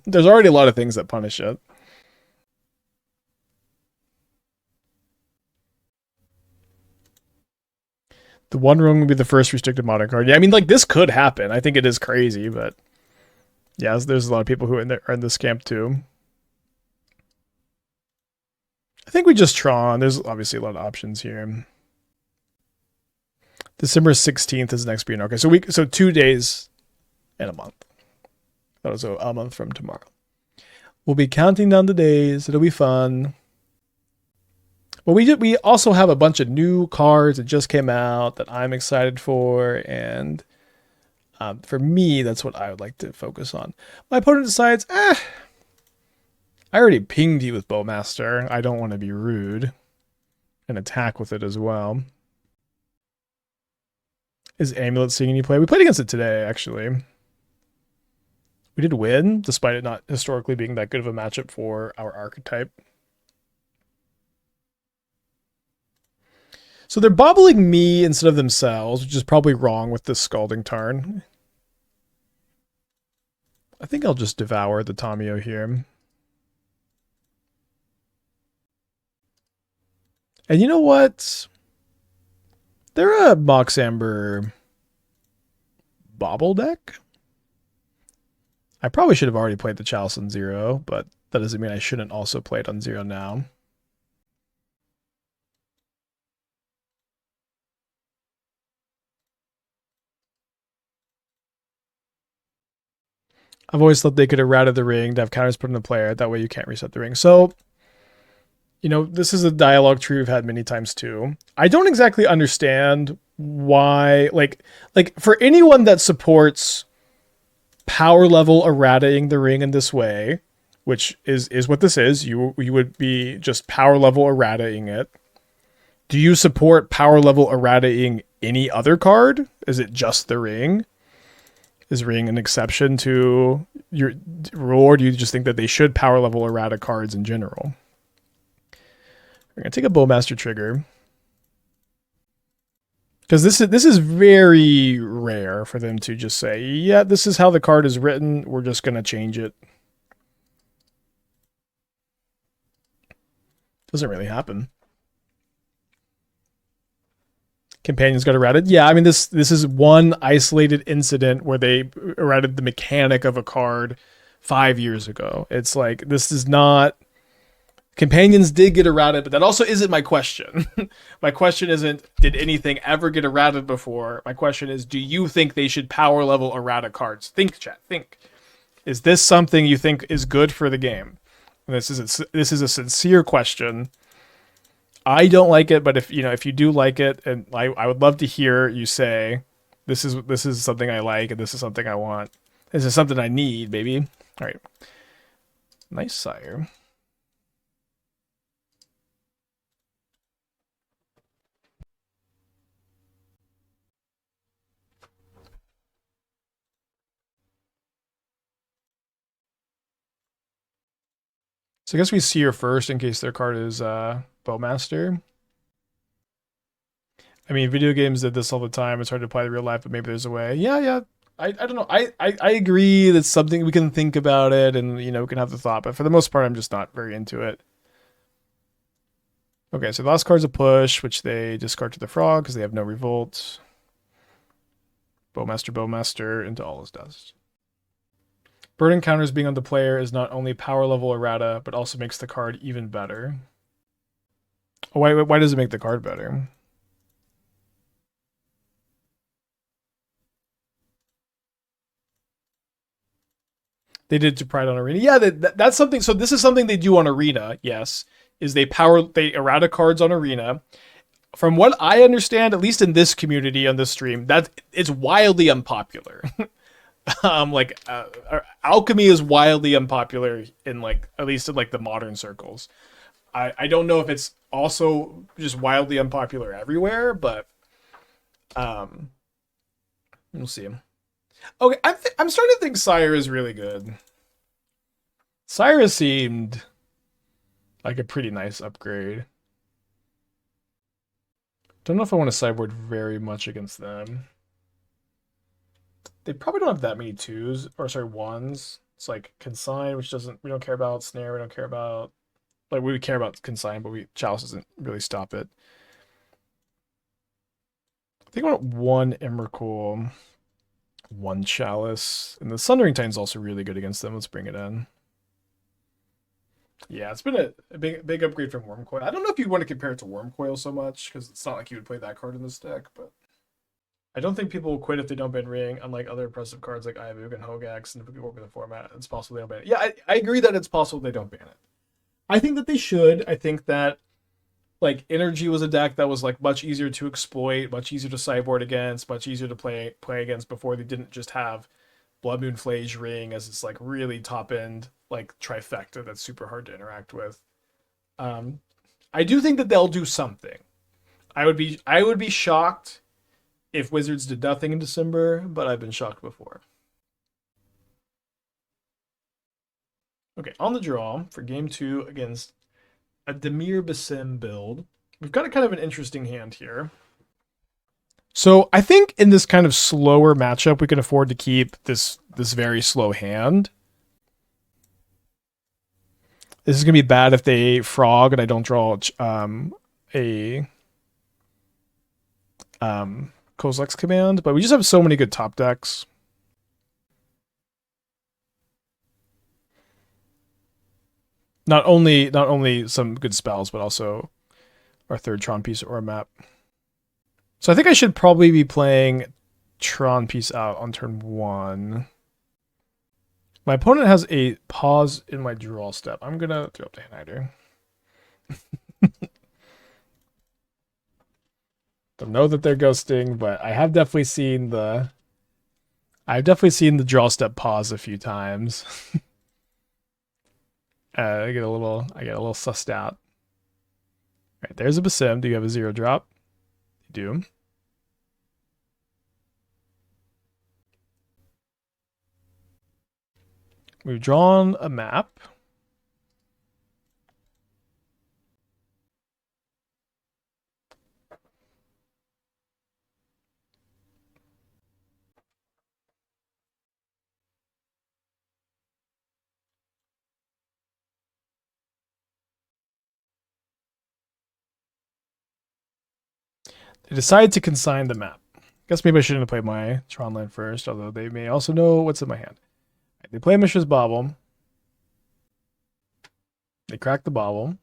There's already a lot of things that punish it. The One Ring will be the first restricted modern card. Yeah, I mean, like, this could happen. I think it is crazy, but yeah, there's a lot of people who are in this camp too. I think we just Tron. There's obviously a lot of options here. December 16th is next being okay. So 2 days and a month. That was a month from tomorrow. We'll be counting down the days. It'll be fun. Well, we also have a bunch of new cards that just came out that I'm excited for, and for me, that's what I would like to focus on. My opponent decides, I already pinged you with Bowmaster. I don't want to be rude and attack with it as well. Is Amulet seeing any play? We played against it today, actually. We did win, despite it not historically being that good of a matchup for our archetype. So they're bobbling me instead of themselves, which is probably wrong with this Scalding Tarn. I think I'll just devour the Tamiyo here. And you know what? They're a Mox Amber Bobble deck. I probably should have already played the Chalice on 0, but that doesn't mean I shouldn't also play it on 0 now. I've always thought they could have routed the ring to have counters put on the player. That way you can't reset the ring. So, this is a dialogue tree we've had many times too. I don't exactly understand why, like for anyone that supports power level errataing the ring in this way, which is what this is, you would be just power level errataing it. Do you support power level errataing any other card? Is it just the ring? Is Ring an exception to your rule, or do you just think that they should power level errata cards in general? We're going to take a Bowmaster trigger. Because this is very rare for them to just say, yeah, this is how the card is written, we're just going to change it. Doesn't really happen. Companions got errated. Yeah, I mean, this is one isolated incident where they errated the mechanic of a card 5 years ago. It's like, this is not... Companions did get errated, but that also isn't my question. My question isn't, did anything ever get errated before? My question is, do you think they should power level errata cards? Think, chat, think. Is this something you think is good for the game? And this is a sincere question. I don't like it, but if you do like it, and I would love to hear you say, this is something I like, and this is something I want. This is something I need, baby. All right, nice Sire. So I guess we see her first in case their card is Bowmaster. I mean, video games did this all the time. It's hard to apply to real life, but maybe there's a way. Yeah, yeah. I don't know. I agree that's something we can think about it and we can have the thought, but for the most part I'm just not very into it. Okay, so the last card's a push, which they discard to the frog because they have no revolt. Bowmaster into all his dust. Burden counters being on the player is not only power level errata, but also makes the card even better. Oh, why does it make the card better? They did to Pride on Arena. Yeah, that's something. So this is something they do on Arena. Yes, is they errata cards on Arena. From what I understand, at least in this community on this stream, that it's wildly unpopular. Alchemy is wildly unpopular in at least in the modern circles. I don't know if it's also just wildly unpopular everywhere, but we'll see. Okay, I'm starting to think Sire is really good. Sire seemed like a pretty nice upgrade. Don't know if I want to sideboard very much against them. They probably don't have that many twos, or sorry, ones. It's like Consign, which we don't care about. Snare, we don't care about. We would care about Consign, but Chalice doesn't really stop it. I think I want one Emrakul, one Chalice, and the Sundering Titan's also really good against them. Let's bring it in. Yeah, it's been a big upgrade from Wormcoil. I don't know if you want to compare it to Wormcoil so much, because it's not like you would play that card in this deck, but I don't think people will quit if they don't ban Ring, unlike other impressive cards like Ugin and Hogax, and if we go over the format, it's possible they don't ban it. Yeah, I agree that it's possible they don't ban it. I think that they should. I think that Energy was a deck that was much easier to exploit, much easier to sideboard against, much easier to play against before they didn't just have Blood Moon Phage Ring as this really top end trifecta that's super hard to interact with. I do think that they'll do something. I would be shocked if Wizards did nothing in December, but I've been shocked before. Okay, on the draw for game 2 against a Dimir Basim build. We've got a kind of an interesting hand here. So I think in this kind of slower matchup, we can afford to keep this very slow hand. This is going to be bad if they frog and I don't draw a Kozilek's command, but we just have so many good top decks. Not only some good spells, but also our third Tron piece or a map. So I think I should probably be playing Tron piece out on turn 1. My opponent has a pause in my draw step. I'm gonna throw up the Hand Hider. Don't know that they're ghosting, but I have definitely seen the draw step pause a few times. I get a little sussed out. All right, there's a Basim. Do you have a 0 drop? You do. We've drawn a map. They decide to consign the map. Guess maybe I shouldn't have played my Tron land first, although they may also know what's in my hand. They play Mishra's Bauble. They crack the Bauble.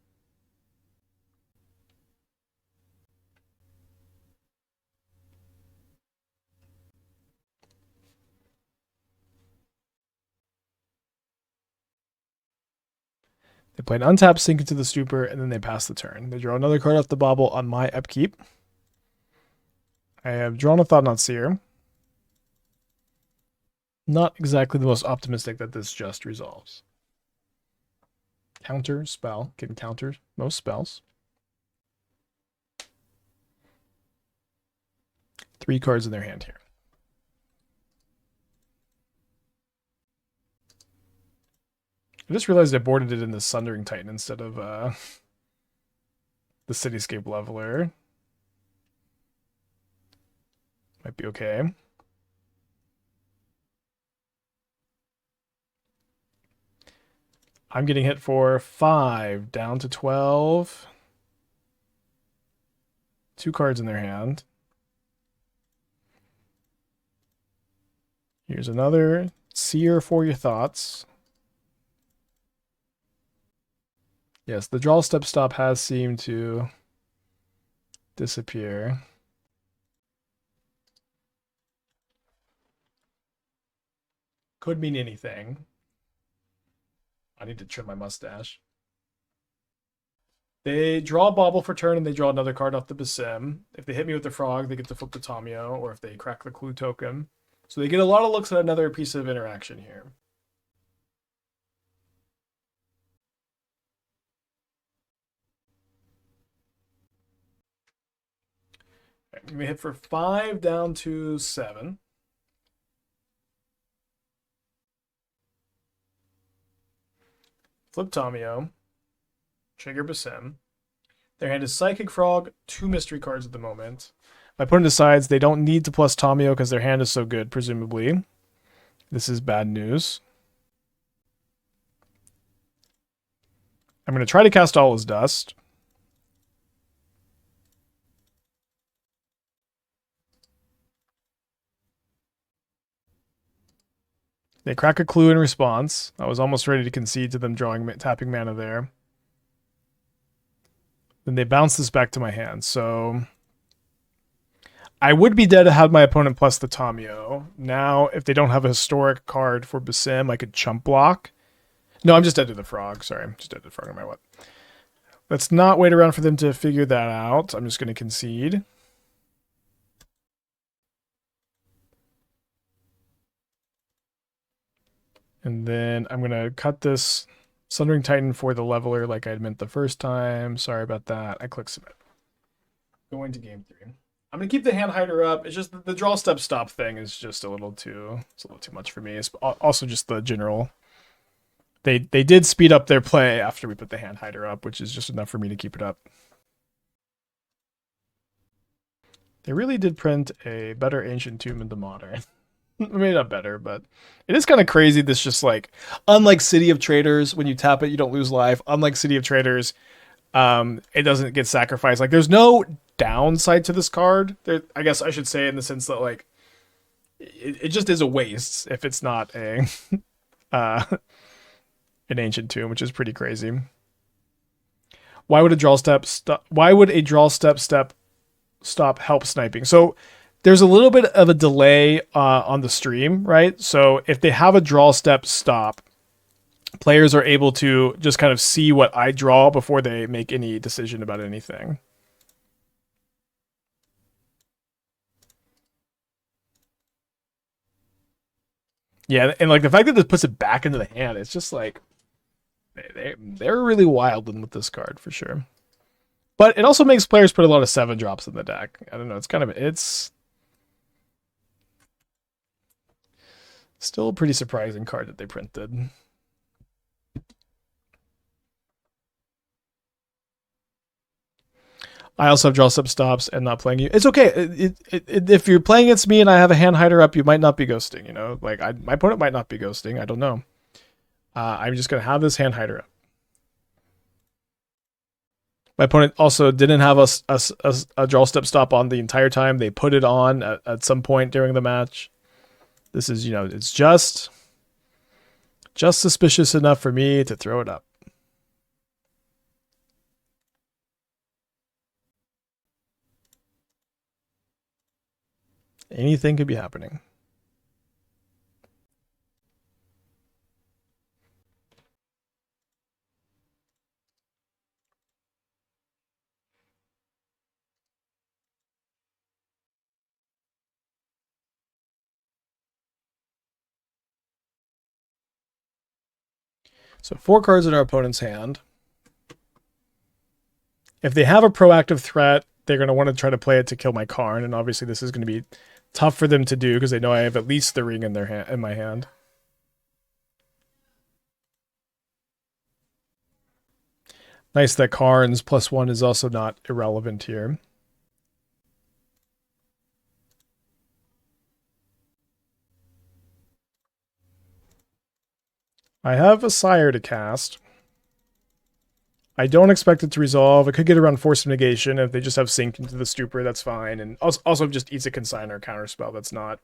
They play an untap, sink into the stupor, and then they pass the turn. They draw another card off the bauble on my upkeep. I have drawn a Thought-Knot Seer. Not exactly the most optimistic that this just resolves. Counter spell can counter most spells. 3 cards in their hand here. I just realized I boarded it in the Sundering Titan instead of the Cityscape Leveler. Might be okay. I'm getting hit for 5, down to 12. 2 cards in their hand. Here's another Seer for your thoughts. Yes, the draw step stop has seemed to disappear. Could mean anything. I need to trim my mustache. They draw a bauble for turn and they draw another card off the Basim. If they hit me with the frog, they get to flip the Tamio, or if they crack the clue token. So they get a lot of looks at another piece of interaction here. I'm going to hit for 5, down to 7. Flip Tamio. Trigger Basim. Their hand is Psychic Frog, 2 mystery cards at the moment. My opponent decides they don't need to plus Tamio because their hand is so good, presumably. This is bad news. I'm going to try to cast All Is Dust. They crack a clue in response. I was almost ready to concede to them tapping mana there. Then they bounce this back to my hand. So I would be dead to have my opponent plus the Tamio. Now, if they don't have a historic card for Basim, I could chump block. No, I'm just dead to the frog. Sorry, I'm just dead to the frog no matter what. Let's not wait around for them to figure that out. I'm just going to concede. And then I'm going to cut this Sundering Titan for the leveler like I had meant the first time. Sorry about that. I click submit. Going to game 3. I'm going to keep the hand hider up. It's just the draw step stop thing is just a little too much for me. It's also just the general. They did speed up their play after we put the hand hider up, which is just enough for me to keep it up. They really did print a better Ancient Tomb into Modern. Maybe not better, but it is kind of crazy. This just like, unlike City of Traders, when you tap it, you don't lose life. Unlike City of Traders, it doesn't get sacrificed. Like, there's no downside to this card. I guess I should say, in the sense that like, it just is a waste if it's not a an Ancient Tomb, which is pretty crazy. Why would a draw step stop help sniping? So there's a little bit of a delay on the stream, right? So if they have a draw step stop, players are able to just kind of see what I draw before they make any decision about anything. Yeah, and like the fact that this puts it back into the hand, it's just like they're really wilding with this card for sure. But it also makes players put a lot of 7 drops in the deck. I don't know, it's still a pretty surprising card that they printed. I also have draw step stops and not playing you. It's okay. If you're playing against me and I have a hand hider up, you might not be ghosting. You know, like my opponent might not be ghosting. I don't know. I'm just gonna have this hand hider up. My opponent also didn't have a draw step stop on the entire time. They put it on at some point during the match. This is, it's just suspicious enough for me to throw it up. Anything could be happening. So 4 cards in our opponent's hand. If they have a proactive threat, they're going to want to try to play it to kill my Karn, and obviously this is going to be tough for them to do because they know I have at least the ring in their hand, in my hand. Nice that Karn's +1 is also not irrelevant here. I have a Sire to cast. I don't expect it to resolve. It could get around Force of Negation. If they just have Sink into the Stupor, that's fine. And also just eats a Consigner counterspell. That's not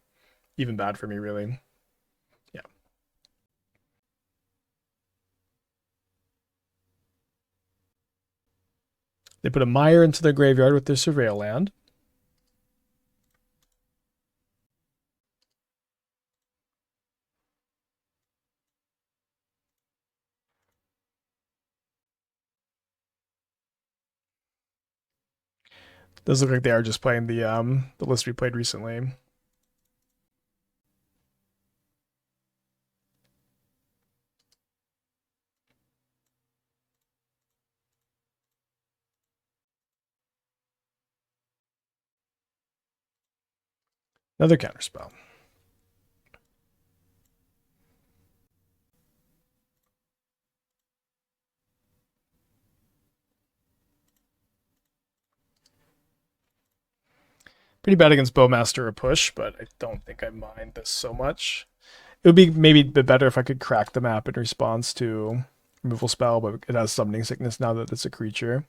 even bad for me, really. Yeah. They put a Mire into their graveyard with their Surveil land. Does look like they are just playing the list we played recently. Another counterspell. Pretty bad against Bowmaster or Push, but I don't think I mind this so much. It would be maybe a bit better if I could crack the map in response to removal spell, but it has Summoning Sickness now that it's a creature.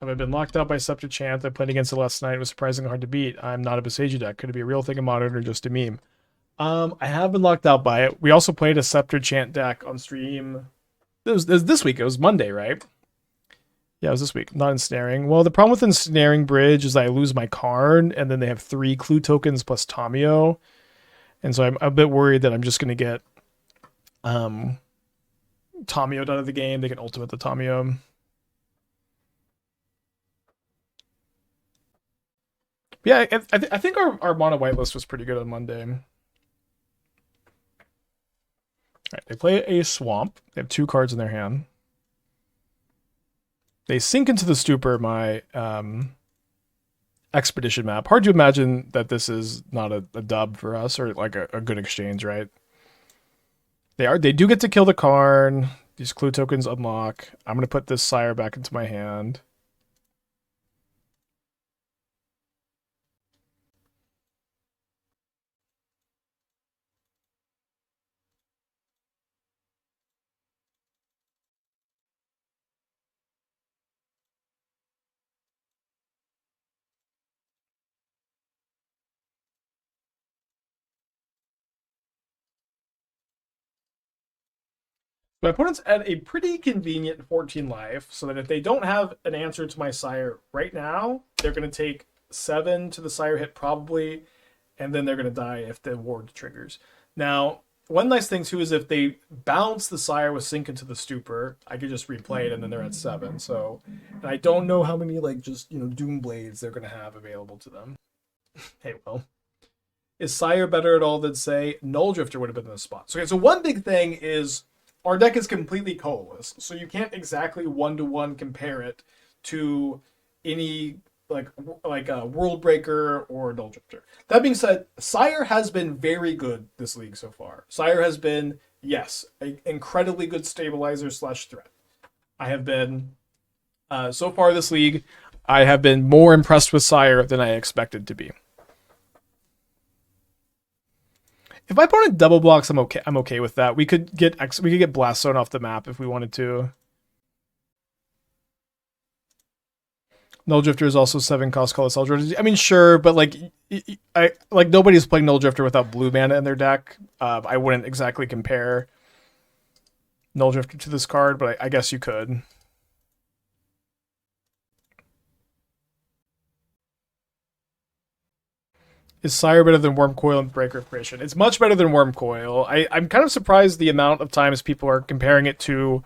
Have I been locked out by Scepter Chant? I played against it last night. It was surprisingly hard to beat. I'm not a Boseiju deck. Could it be a real thing in Modern or just a meme? I have been locked out by it. We also played a Scepter Chant deck on stream. It was this week. It was Monday, right? Yeah, it was this week. Not Ensnaring. Well, the problem with Ensnaring Bridge is I lose my Karn, and then they have 3 Clue tokens plus Tamio. And so I'm a bit worried that I'm just going to get Tamio'd out of the game. They can ultimate the Tamio. Yeah, I think our mono white list was pretty good on Monday. All right, they play a Swamp. They have 2 cards in their hand. They sink into the Stupor my Expedition map. Hard to imagine that this is not a dub for us or like a good exchange, right? They do get to kill the Karn. These Clue tokens unlock. I'm going to put this Sire back into my hand. My opponent's at a pretty convenient 14 life, so that if they don't have an answer to my Sire right now, they're going to take 7 to the Sire hit probably, and then they're going to die if the ward triggers. Now, one nice thing too is if they bounce the Sire with Sink into the Stupor, I could just replay it and then they're at 7. So, and I don't know how many like just Doom Blades they're going to have available to them. Hey, well. Is Sire better at all than, say, Null Drifter would have been in the spot? So, okay, so one big thing is our deck is completely colorless, so you can't exactly one-to-one compare it to any like a World Breaker or Null Drifter. That being said, Sire has been very good this league so far. Sire has been, yes, an incredibly good stabilizer / threat. I have been, so far this league, I have been more impressed with Sire than I expected to be. If my opponent double blocks, I'm okay. I'm okay with that. We could get Blast Zone off the map if we wanted to. Null Drifter is also 7 cost colorless Eldrazi. I mean, sure, but like nobody's playing Null Drifter without blue mana in their deck. I wouldn't exactly compare Null Drifter to this card, but I guess you could. Is Sire better than Wormcoil and Breaker of Creation? It's much better than Wormcoil. I'm kind of surprised the amount of times people are comparing it to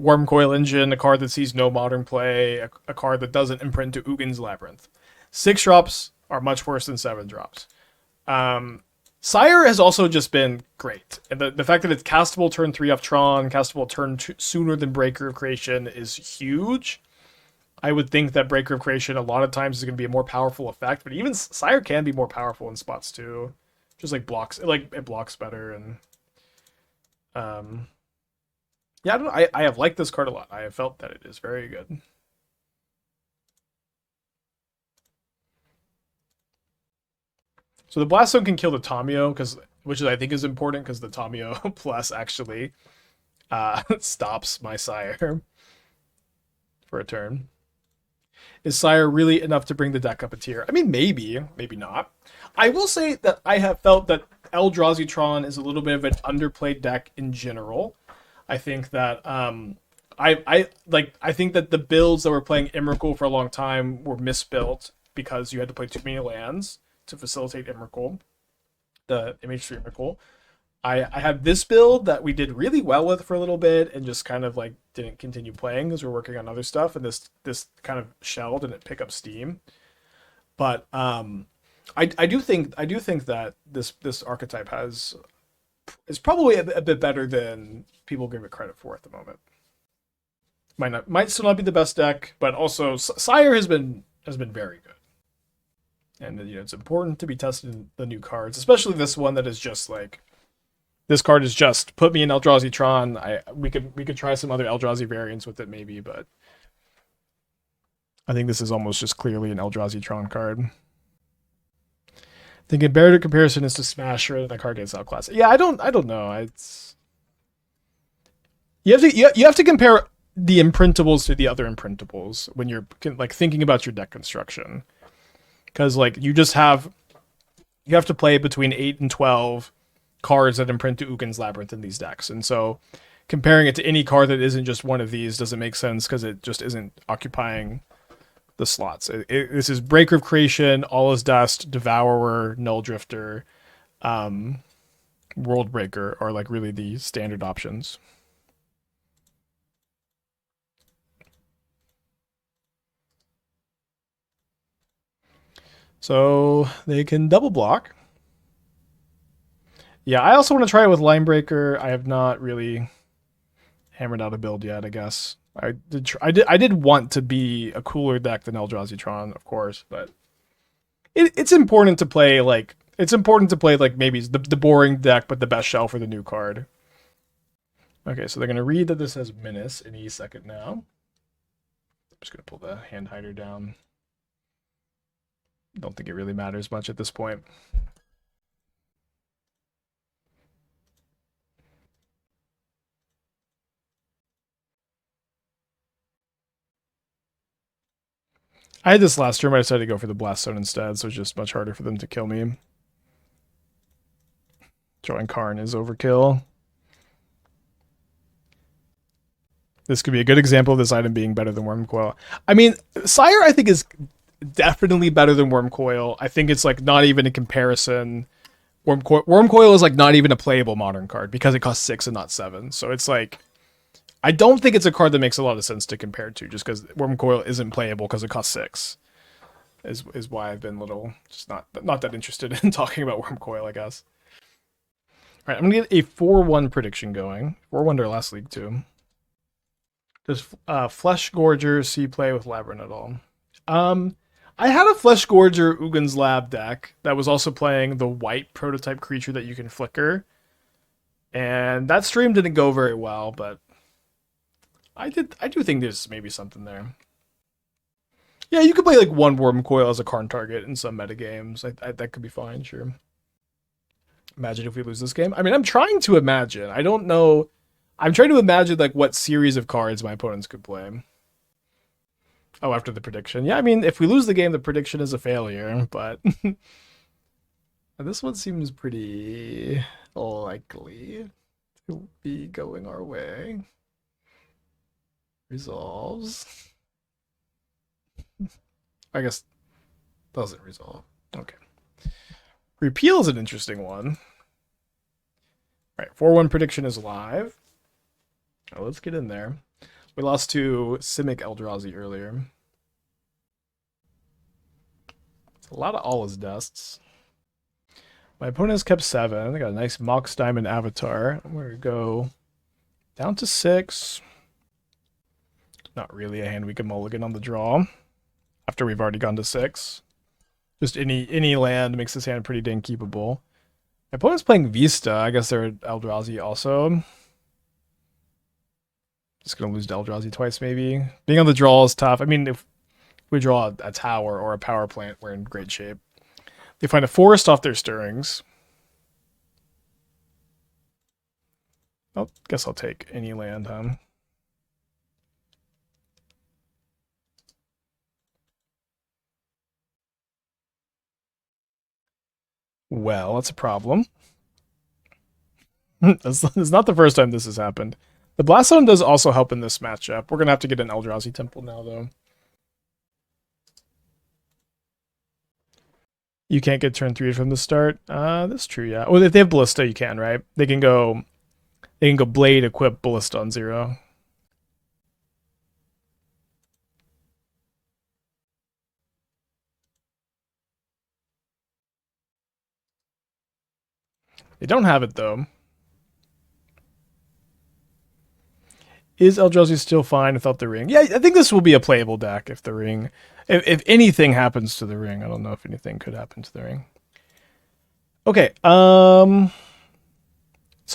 Wormcoil Engine, a card that sees no modern play, a card that doesn't imprint to Ugin's Labyrinth. 6 drops are much worse than 7 drops. Sire has also just been great. And the fact that it's castable turn 3 off Tron, castable turn 2 sooner than Breaker of Creation is huge. I would think that Breaker of Creation a lot of times is going to be a more powerful effect, but even Sire can be more powerful in spots too. Just like blocks, it blocks better. And yeah, I don't know. I have liked this card a lot. I have felt that it is very good. So the Blast Zone can kill the Tamio, which I think is important because the Tamio plus actually stops my Sire for a turn. Is Sire really enough to bring the deck up a tier? I mean, maybe not. I will say that I have felt that Eldrazi Tron is a little bit of an underplayed deck in general. I think that I think that the builds that were playing Emrakul for a long time were misbuilt because you had to play too many lands to facilitate Emrakul, the MH3 Emrakul. I had this build that we did really well with for a little bit and just kind of like didn't continue playing because we're working on other stuff, and this kind of shelled and it picked up steam. But I do think that this archetype is probably a bit better than people give it credit for at the moment. Might still not be the best deck, but also Sire has been very good. And it's important to be testing the new cards, especially this one that is just like, this card is just put me in Eldrazi Tron. We could try some other Eldrazi variants with it maybe, but I think this is almost just clearly an Eldrazi Tron card. I think a better comparison is to Smasher and the card gets outclassed. Yeah, I don't know. It's you have to compare the imprintables to the other imprintables when you're like thinking about your deck construction. Because like you have to play between 8 and 12 cards that imprint to Ugin's Labyrinth in these decks. And so comparing it to any card that isn't just one of these doesn't make sense because it just isn't occupying the slots. This is Breaker of Creation, All Is Dust, Devourer, Null Drifter, World Breaker are like really the standard options. So they can double block. Yeah, I also want to try it with Linebreaker. I have not really hammered out a build yet, I guess. I did want to be a cooler deck than Eldrazi Tron, of course, but it's important to play like maybe the boring deck but the best shell for the new card. Okay, so they're gonna read that this has Menace any second now. I'm just gonna pull the hand hider down. Don't think it really matters much at this point. I had this last turn, but I decided to go for the Blast Zone instead, so it's just much harder for them to kill me. Drawing Karn is overkill. This could be a good example of this item being better than Wormcoil. I mean, Sire, I think, is definitely better than Wormcoil. I think it's like not even a comparison. Wormcoil is like not even a playable modern card because it costs 6 and not 7. So it's like, I don't think it's a card that makes a lot of sense to compare to, just because Wormcoil isn't playable because it costs 6. Is why I've been just not that interested in talking about Wormcoil, I guess. All right, I'm gonna get a 4-1 prediction going. 4-1 to our last league too. Does Flesh Gorger see play with Labyrinth at all? I had a Flesh Gorger Ugin's Lab deck that was also playing the white prototype creature that you can flicker. And that stream didn't go very well, but I do think there's maybe something there. Yeah, you could play like one Wormcoil as a Karn target in some metagames. That could be fine, sure. Imagine if we lose this game. I mean, I'm trying to imagine. I don't know. I'm trying to imagine like what series of cards my opponents could play. Oh, after the prediction. Yeah, I mean, if we lose the game, the prediction is a failure, but this one seems pretty likely to be going our way. Resolves. I guess doesn't resolve. Okay. Repeal is an interesting one. All right, 4-1 prediction is live. Oh, let's get in there. We lost to Simic Eldrazi earlier. It's a lot of All Is Dusts. My opponent has kept 7. They got a nice Mox Diamond Avatar. I'm going to go down to 6. Not really a hand we can mulligan on the draw after we've already gone to 6. Just any land makes this hand pretty dang keepable. My opponent's playing Vista. I guess they're Eldrazi also. Just going to lose to Eldrazi twice maybe. Being on the draw is tough. I mean, if we draw a tower or a power plant, we're in great shape. They find a forest off their stirrings. I guess I'll take any land, huh? Well, that's a problem. It's not the first time this has happened. The Blast Zone does also help in this matchup. We're going to have to get an Eldrazi Temple now, though. You can't get turn 3 from the start. That's true, yeah. Well, if they have Ballista, you can, right? They can go Blade, equip Ballista on 0. They don't have it, though. Is Eldrazi still fine without the ring? Yeah, I think this will be a playable deck if the ring... If anything happens to the ring. I don't know if anything could happen to the ring. Okay, so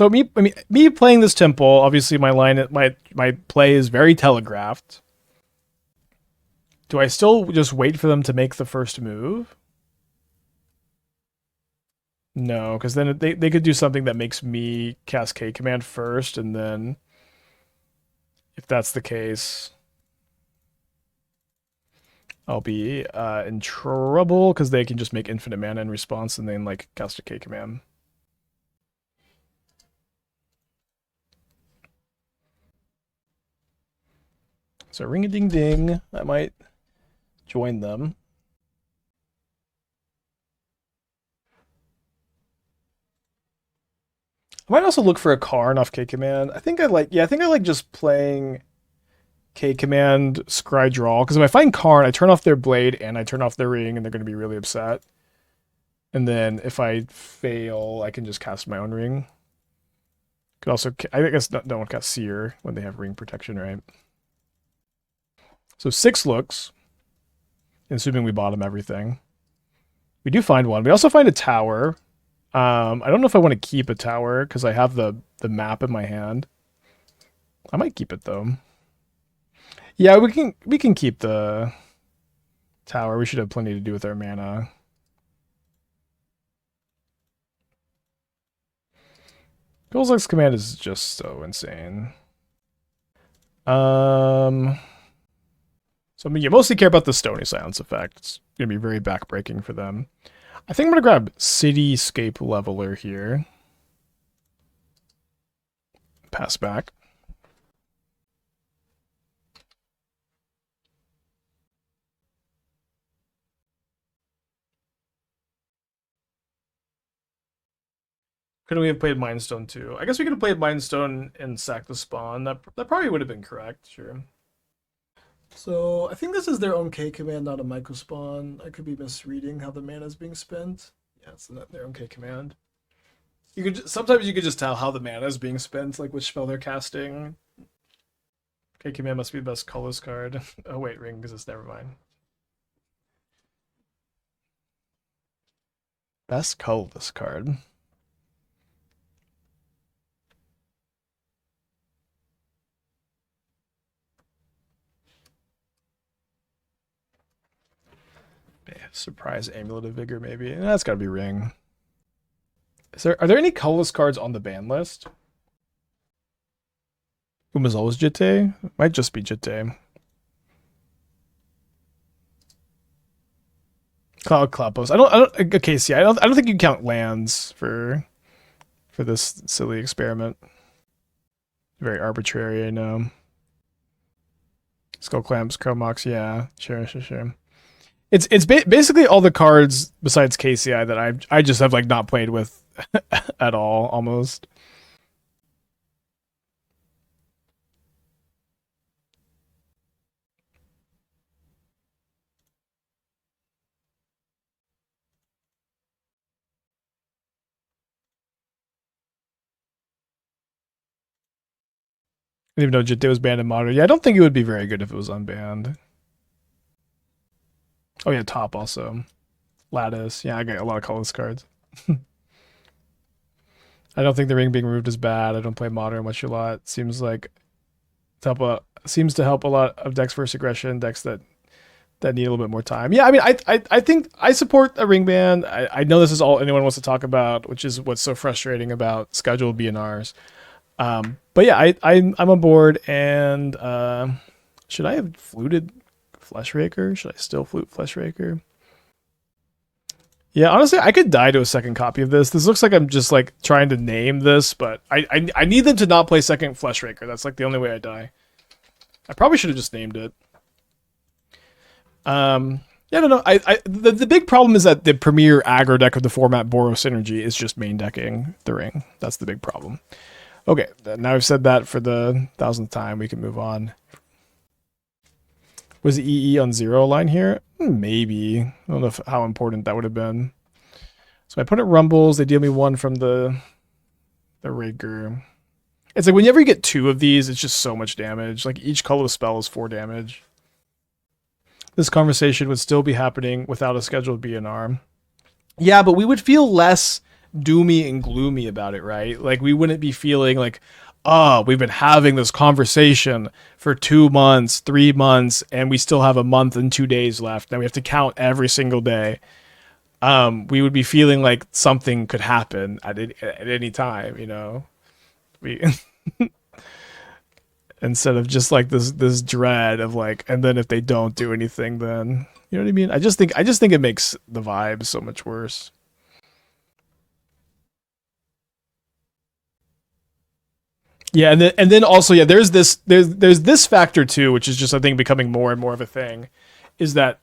me playing this temple, obviously my play is very telegraphed. Do I still just wait for them to make the first move? No, because then they could do something that makes me cast K command first, and then if that's the case, I'll be in trouble because they can just make infinite mana in response and then like cast a K command. So ring-a-ding-ding, I might join them. I might also look for a Karn off K command. I think I like just playing K command scry draw, because if I find Karn, I turn off their blade and I turn off their ring, and they're going to be really upset. And then if I fail, I can just cast my own ring. Could also, I guess, don't cast Seer when they have ring protection, right? So 6 looks, assuming we bottom everything. We do find one. We also find a tower. I don't know if I want to keep a tower because I have the map in my hand. I might keep it though. Yeah, we can keep the tower. We should have plenty to do with our mana. Kozilek's command is just so insane. So I mean, you mostly care about the Stony Silence effect. It's gonna be very backbreaking for them. I think I'm gonna grab Cityscape Leveler here. Pass back. Couldn't we have played Mindstone too? I guess we could have played Mindstone and sacked the spawn. That probably would have been correct, sure. So I think this is their own K command, not a micro spawn. I could be misreading how the mana is being spent. Yeah, it's not their own K command. Sometimes you could just tell how the mana is being spent, like which spell they're casting. K command must be the best colorless card. Oh wait, ring exists. Never mind. Best colorless card. Surprise Amulet of Vigor, maybe. That's gotta be ring. Are there any colorless cards on the ban list? Umazola's Jitte? Might just be Jitte. Cloud Post. Okay, see, I don't think you count lands for this silly experiment. Very arbitrary, I know. Skull Clamps, Chromox, yeah, sure. It's basically all the cards besides KCI that I just have like not played with at all, almost. Even though Jitte was banned in Modern. Yeah, I don't think it would be very good if it was unbanned. Oh yeah, top also. Lattice. Yeah, I get a lot of colorless cards. I don't think the ring being removed is bad. I don't play Modern much a lot. Seems like seems to help a lot of decks versus aggression, decks that need a little bit more time. Yeah, I mean, I think I support a ring ban. I know this is all anyone wants to talk about, which is what's so frustrating about scheduled BNRs. But yeah, I'm on board. And should I have fluted Fleshraker? Should I still flute Fleshraker? Yeah, honestly, I could die to a second copy of this. This looks like I'm just like trying to name this, but I need them to not play second Fleshraker. That's like the only way I die. I probably should have just named it. Yeah, no. The big problem is that the premier aggro deck of the format, Boros Synergy, is just main decking the ring. That's the big problem. Okay, now I've said that for the 1000th time, we can move on. Was the EE on 0 line here? Maybe. I don't know how important that would have been. So my opponent rumbles. They deal me 1 from the Raker. It's like whenever you get 2 of these, it's just so much damage. Like each colorless spell is 4 damage. This conversation would still be happening without a scheduled BNR. Yeah, but we would feel less doomy and gloomy about it, right? Like we wouldn't be feeling like, oh, we've been having this conversation for 2 months, 3 months, and we still have a month and 2 days left. Now we have to count every single day. We would be feeling like something could happen at any time, you know? We instead of just like this dread of like, and then if they don't do anything, then you know what I mean? I just think it makes the vibe so much worse. Yeah, and then also, yeah, there's this factor too, which is just I think becoming more and more of a thing, is that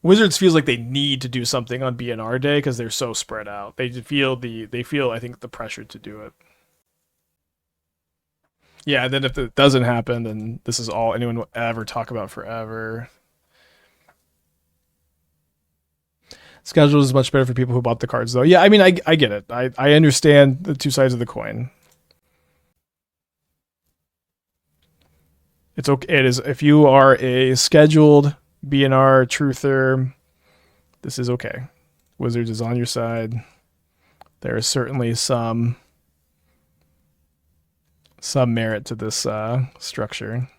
Wizards feels like they need to do something on BNR day because they're so spread out. They feel I think the pressure to do it. Yeah, and then if it doesn't happen, then this is all anyone will ever talk about forever. Schedule is much better for people who bought the cards, though. Yeah, I mean, I get it. I understand the two sides of the coin. It's okay. It is if you are a scheduled BNR truther, this is okay. Wizards is on your side. There is certainly some merit to this structure.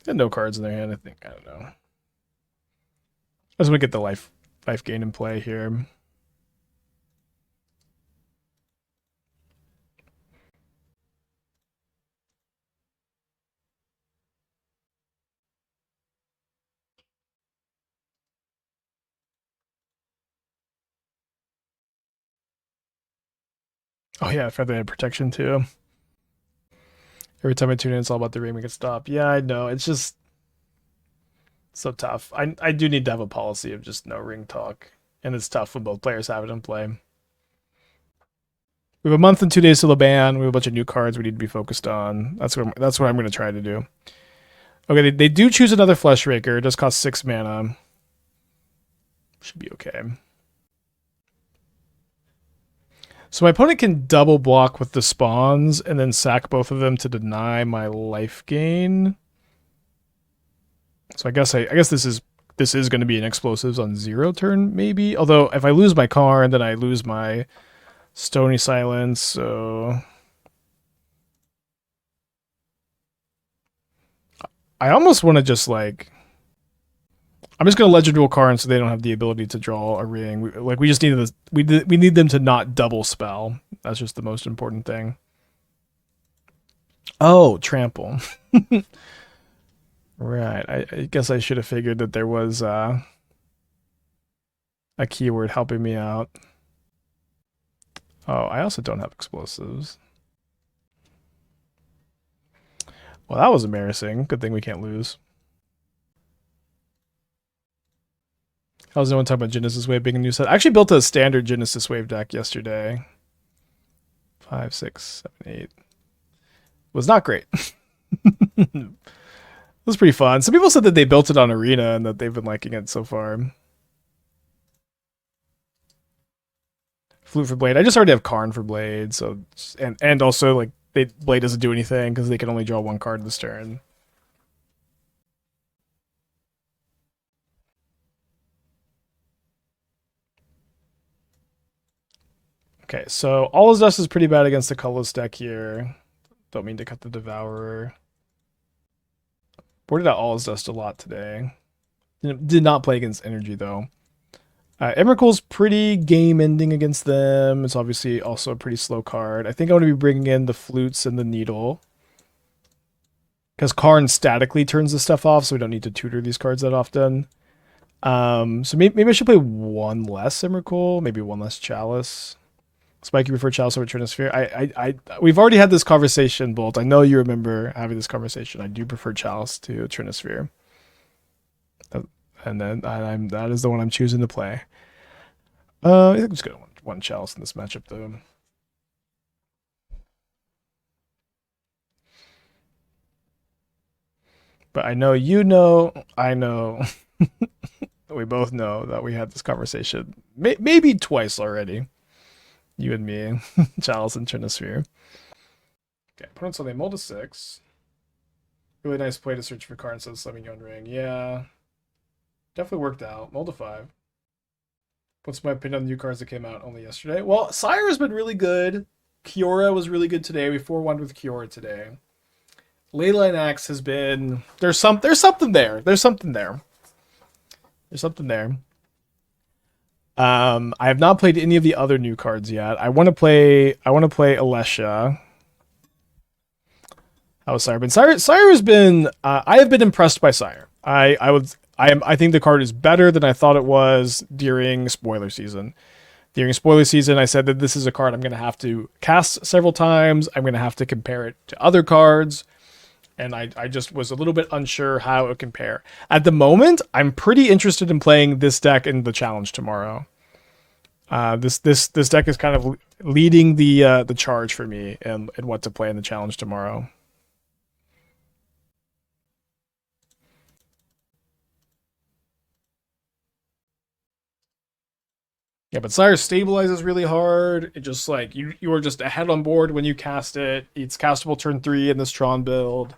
And no cards in their hand, I think. I don't know. I just want to get the life gain in play here. Oh yeah, Featherhead protection too. Every time I tune in, it's all about the ring. We can stop. Yeah, I know. It's just so tough. I do need to have a policy of just no ring talk, and it's tough when both players have it in play. We have a month and 2 days till the ban. We have a bunch of new cards we need to be focused on. That's what I'm going to try to do. Okay, they do choose another Fleshraker. It does cost 6 mana. Should be okay. So my opponent can double block with the spawns and then sack both of them to deny my life gain. So I guess this is going to be an explosives on 0 turn maybe. Although if I lose my Karn, then I lose my Stony Silence. So I almost want to just like. I'm just gonna Legend Duel Karn so they don't have the ability to draw a ring. We just need this. We need them to not double spell. That's just the most important thing. Oh, trample. Right. I guess I should have figured that there was a keyword helping me out. Oh, I also don't have explosives. Well, that was embarrassing. Good thing we can't lose. How's no one talking about Genesis Wave being a new set? I actually built a standard Genesis Wave deck yesterday. 5, 6, 7, 8. Was not great. It was pretty fun. Some people said that they built it on Arena and that they've been liking it so far. Flute for Blade. I just already have Karn for Blade, so and also like Blade doesn't do anything because they can only draw one card this turn. Okay, so All Is Dust is pretty bad against the colorless deck here. Don't mean to cut the Devourer. Boarded out All Is Dust a lot today. Did not play against Energy though. Emrakul's pretty game-ending against them. It's obviously also a pretty slow card. I think I'm going to be bringing in the Flutes and the Needle. Because Karn statically turns this stuff off, so we don't need to tutor these cards that often. So maybe I should play one less Emrakul, maybe one less Chalice. Spike, you prefer Chalice over Trinisphere? We've already had this conversation, Bolt. I know you remember having this conversation. I do prefer Chalice to Trinisphere. And then that is the one I'm choosing to play. I think I'm just going to one Chalice in this matchup, though. But I know you know, I know. We both know that we had this conversation maybe twice already. You and me, Chalice and Trinisphere. Okay, opponent's on the Mold to 6. Really nice play to search for Karn instead of slamming Yon Ring. Yeah. Definitely worked out. Mold to 5. What's my opinion on the new cards that came out only yesterday? Well, Sire has been really good. Kiora was really good today. We 4-1 with Kiora today. Leyline Axe has been... There's something there. There's something there. I have not played any of the other new cards yet. I want to play Alesha. How was Sire been? Sire has been... I have been impressed by Sire. I think the card is better than I thought it was during spoiler season. During spoiler season, I said that this is a card I'm going to have to cast several times. I'm going to have to compare it to other cards. And I just was a little bit unsure how it would compare. At the moment, I'm pretty interested in playing this deck in the challenge tomorrow. This deck is kind of leading the charge for me and what to play in the challenge tomorrow. Yeah, but Sire stabilizes really hard. It just like you are just ahead on board when you cast it. It's castable turn 3 in this Tron build.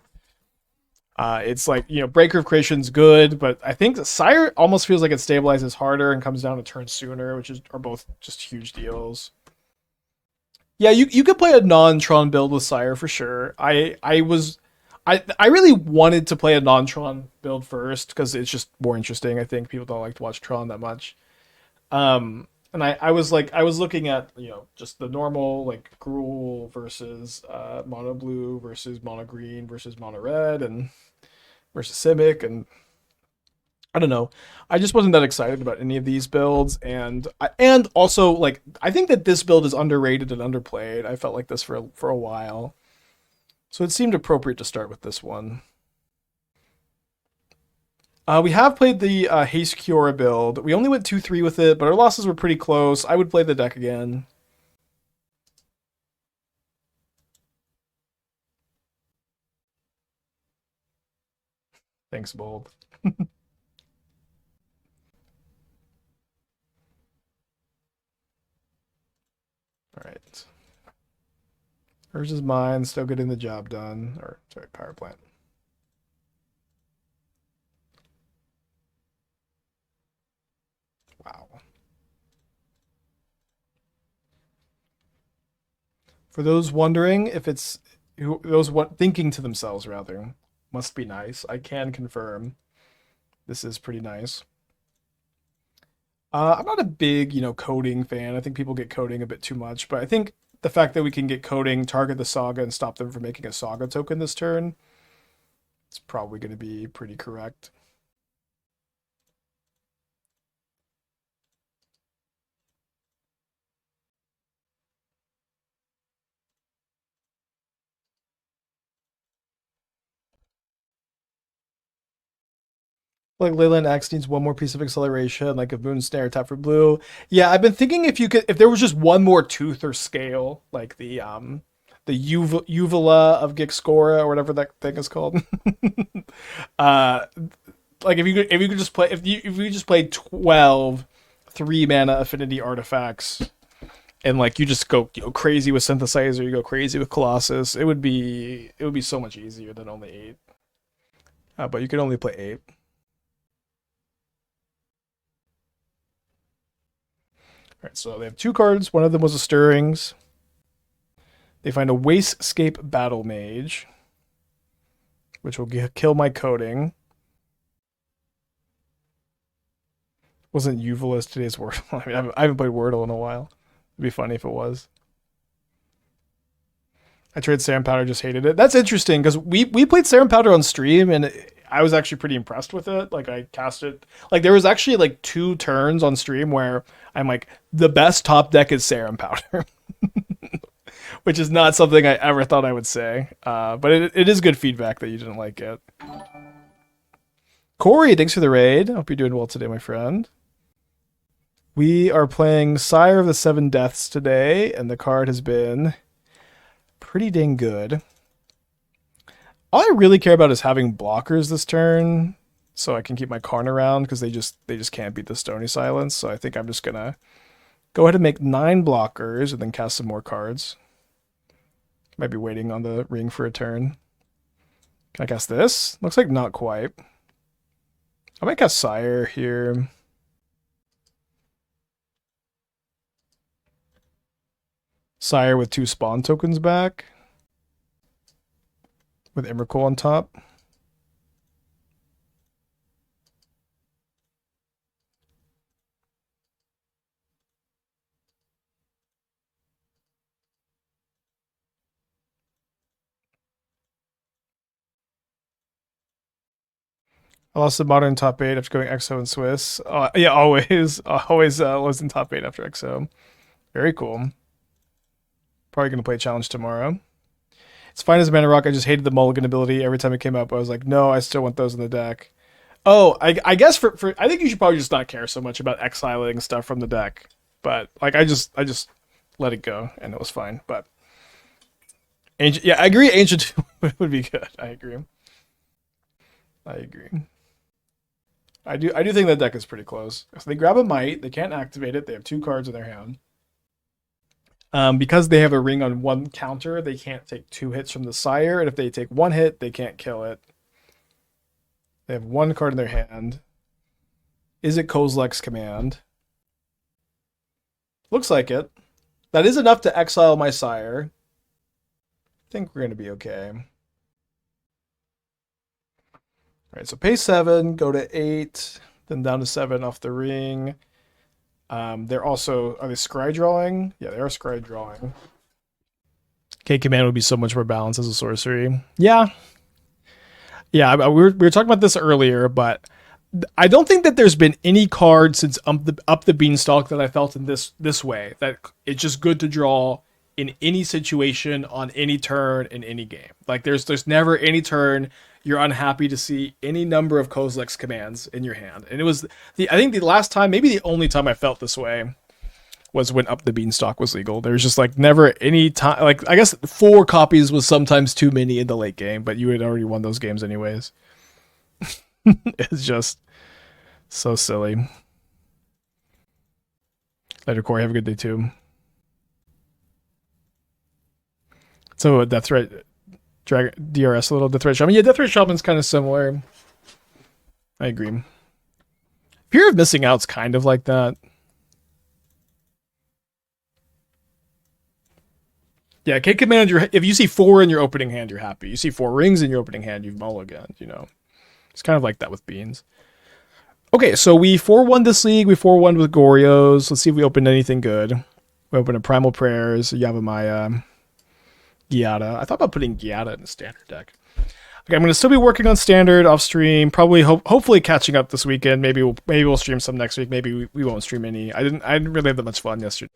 It's like, Breaker of Creation's good, but I think Sire almost feels like it stabilizes harder and comes down to turn sooner, which are both just huge deals. Yeah, you could play a non-Tron build with Sire for sure. I really wanted to play a non-Tron build first because it's just more interesting. I think people don't like to watch Tron that much. And I was looking at, just the normal, like, Gruul versus mono blue versus mono green versus mono red and versus Simic, and I don't know. I just wasn't that excited about any of these builds, and also, like, I think that this build is underrated and underplayed. I felt like this for a while. So it seemed appropriate to start with this one. We have played the Haste Kiora build. We only went 2-3 with it, but our losses were pretty close. I would play the deck again. Thanks, Bold. Alright. Urza's mine, still getting the job done. Or, sorry, Power Plant. Wow. For those wondering if it's thinking to themselves rather, must be nice. I can confirm this is pretty nice. I'm not a big, coding fan. I think people get coding a bit too much, but I think the fact that we can get coding, target the Saga, and stop them from making a Saga token this turn, it's probably going to be pretty correct. Like Leyland Axe needs one more piece of acceleration, like a Moon Snare tap for blue. Yeah, I've been thinking if there was just one more tooth or scale, like the uvula of Gixcora or whatever that thing is called. Like if you could just play 12 3-mana affinity artifacts and like you just go crazy with Synthesizer, you go crazy with Colossus. It would be so much easier than only 8. But you can only play 8. Alright, so they have 2 cards. One of them was a Stirrings. They find a Wasescape Battle Mage, which will kill my Coating. Wasn't Uvula today's Wordle? I mean, I haven't played Wordle in a while. It'd be funny if it was. I tried Serum Powder, just hated it. That's interesting, because we played Serum Powder on stream, and I was actually pretty impressed with it. Like, I cast it. Like, there was actually, like, 2 turns on stream where I'm like, the best top deck is Serum Powder. Which is not something I ever thought I would say. But it is good feedback that you didn't like it. Corey, thanks for the raid. Hope you're doing well today, my friend. We are playing Sire of the Seven Deaths today, and the card has been pretty dang good. All I really care about is having blockers this turn, so I can keep my Karn around, because they just can't beat the Stony Silence. So I think I'm just gonna go ahead and make 9 blockers and then cast some more cards. Might be waiting on the ring for a turn. Can I cast this? Looks like not quite. I might cast Sire here. Sire with 2 spawn tokens back. With Emrakul on top. I lost the modern top 8 after going EXO and Swiss. Yeah, always was in top 8 after EXO. Very cool. Probably going to play a challenge tomorrow. It's fine as Mana Rock. I just hated the mulligan ability. Every time it came up, I was like, no, I still want those in the deck. Oh, I guess I think you should probably just not care so much about exiling stuff from the deck. But like I just let it go and it was fine. But Ancient, yeah, I agree. Ancient would be good. I agree. I do think that deck is pretty close. So they grab a Might. They can't activate it. They have 2 cards in their hand. Because they have a ring on 1 counter, they can't take 2 hits from the Sire, and if they take 1 hit, they can't kill it. They have 1 card in their hand. Is it Kozilek's Command? Looks like it. That is enough to exile my Sire. I think we're going to be okay. Alright, so pay 7, go to 8, then down to 7 off the ring. They're also, are they scry drawing? Yeah, they are scry drawing. K command would be so much more balanced as a sorcery. Yeah. Yeah, we were talking about this earlier, but I don't think that there's been any card since Up the Beanstalk that I felt in this way. That it's just good to draw in any situation, on any turn, in any game. Like there's never any turn you're unhappy to see any number of Kozilek's commands in your hand. And it was I think the last time, maybe the only time I felt this way was when Up the Beanstalk was legal. There's just like never any time, like I guess 4 copies was sometimes too many in the late game, but you had already won those games anyways. It's just so silly. Later, Corey, have a good day too. So Death Threat, drag DRS a little. Death Threat Shaman. Yeah, Death Threat Shaman's kind of similar. I agree. Fear of Missing Out's kind of like that. Yeah, K command. If you see 4 in your opening hand, you're happy. You see 4 rings in your opening hand, you've mulliganed. You know, it's kind of like that with Beans. Okay, so we 4-1 this league. We 4-1 with Goryo's. Let's see if we opened anything good. We opened a Primal Prayers, Yavimaya, Giada. I thought about putting Giada in a standard deck. Okay, I'm going to still be working on standard off stream. Probably, hopefully catching up this weekend. Maybe we'll stream some next week. Maybe we won't stream any. I didn't really have that much fun yesterday.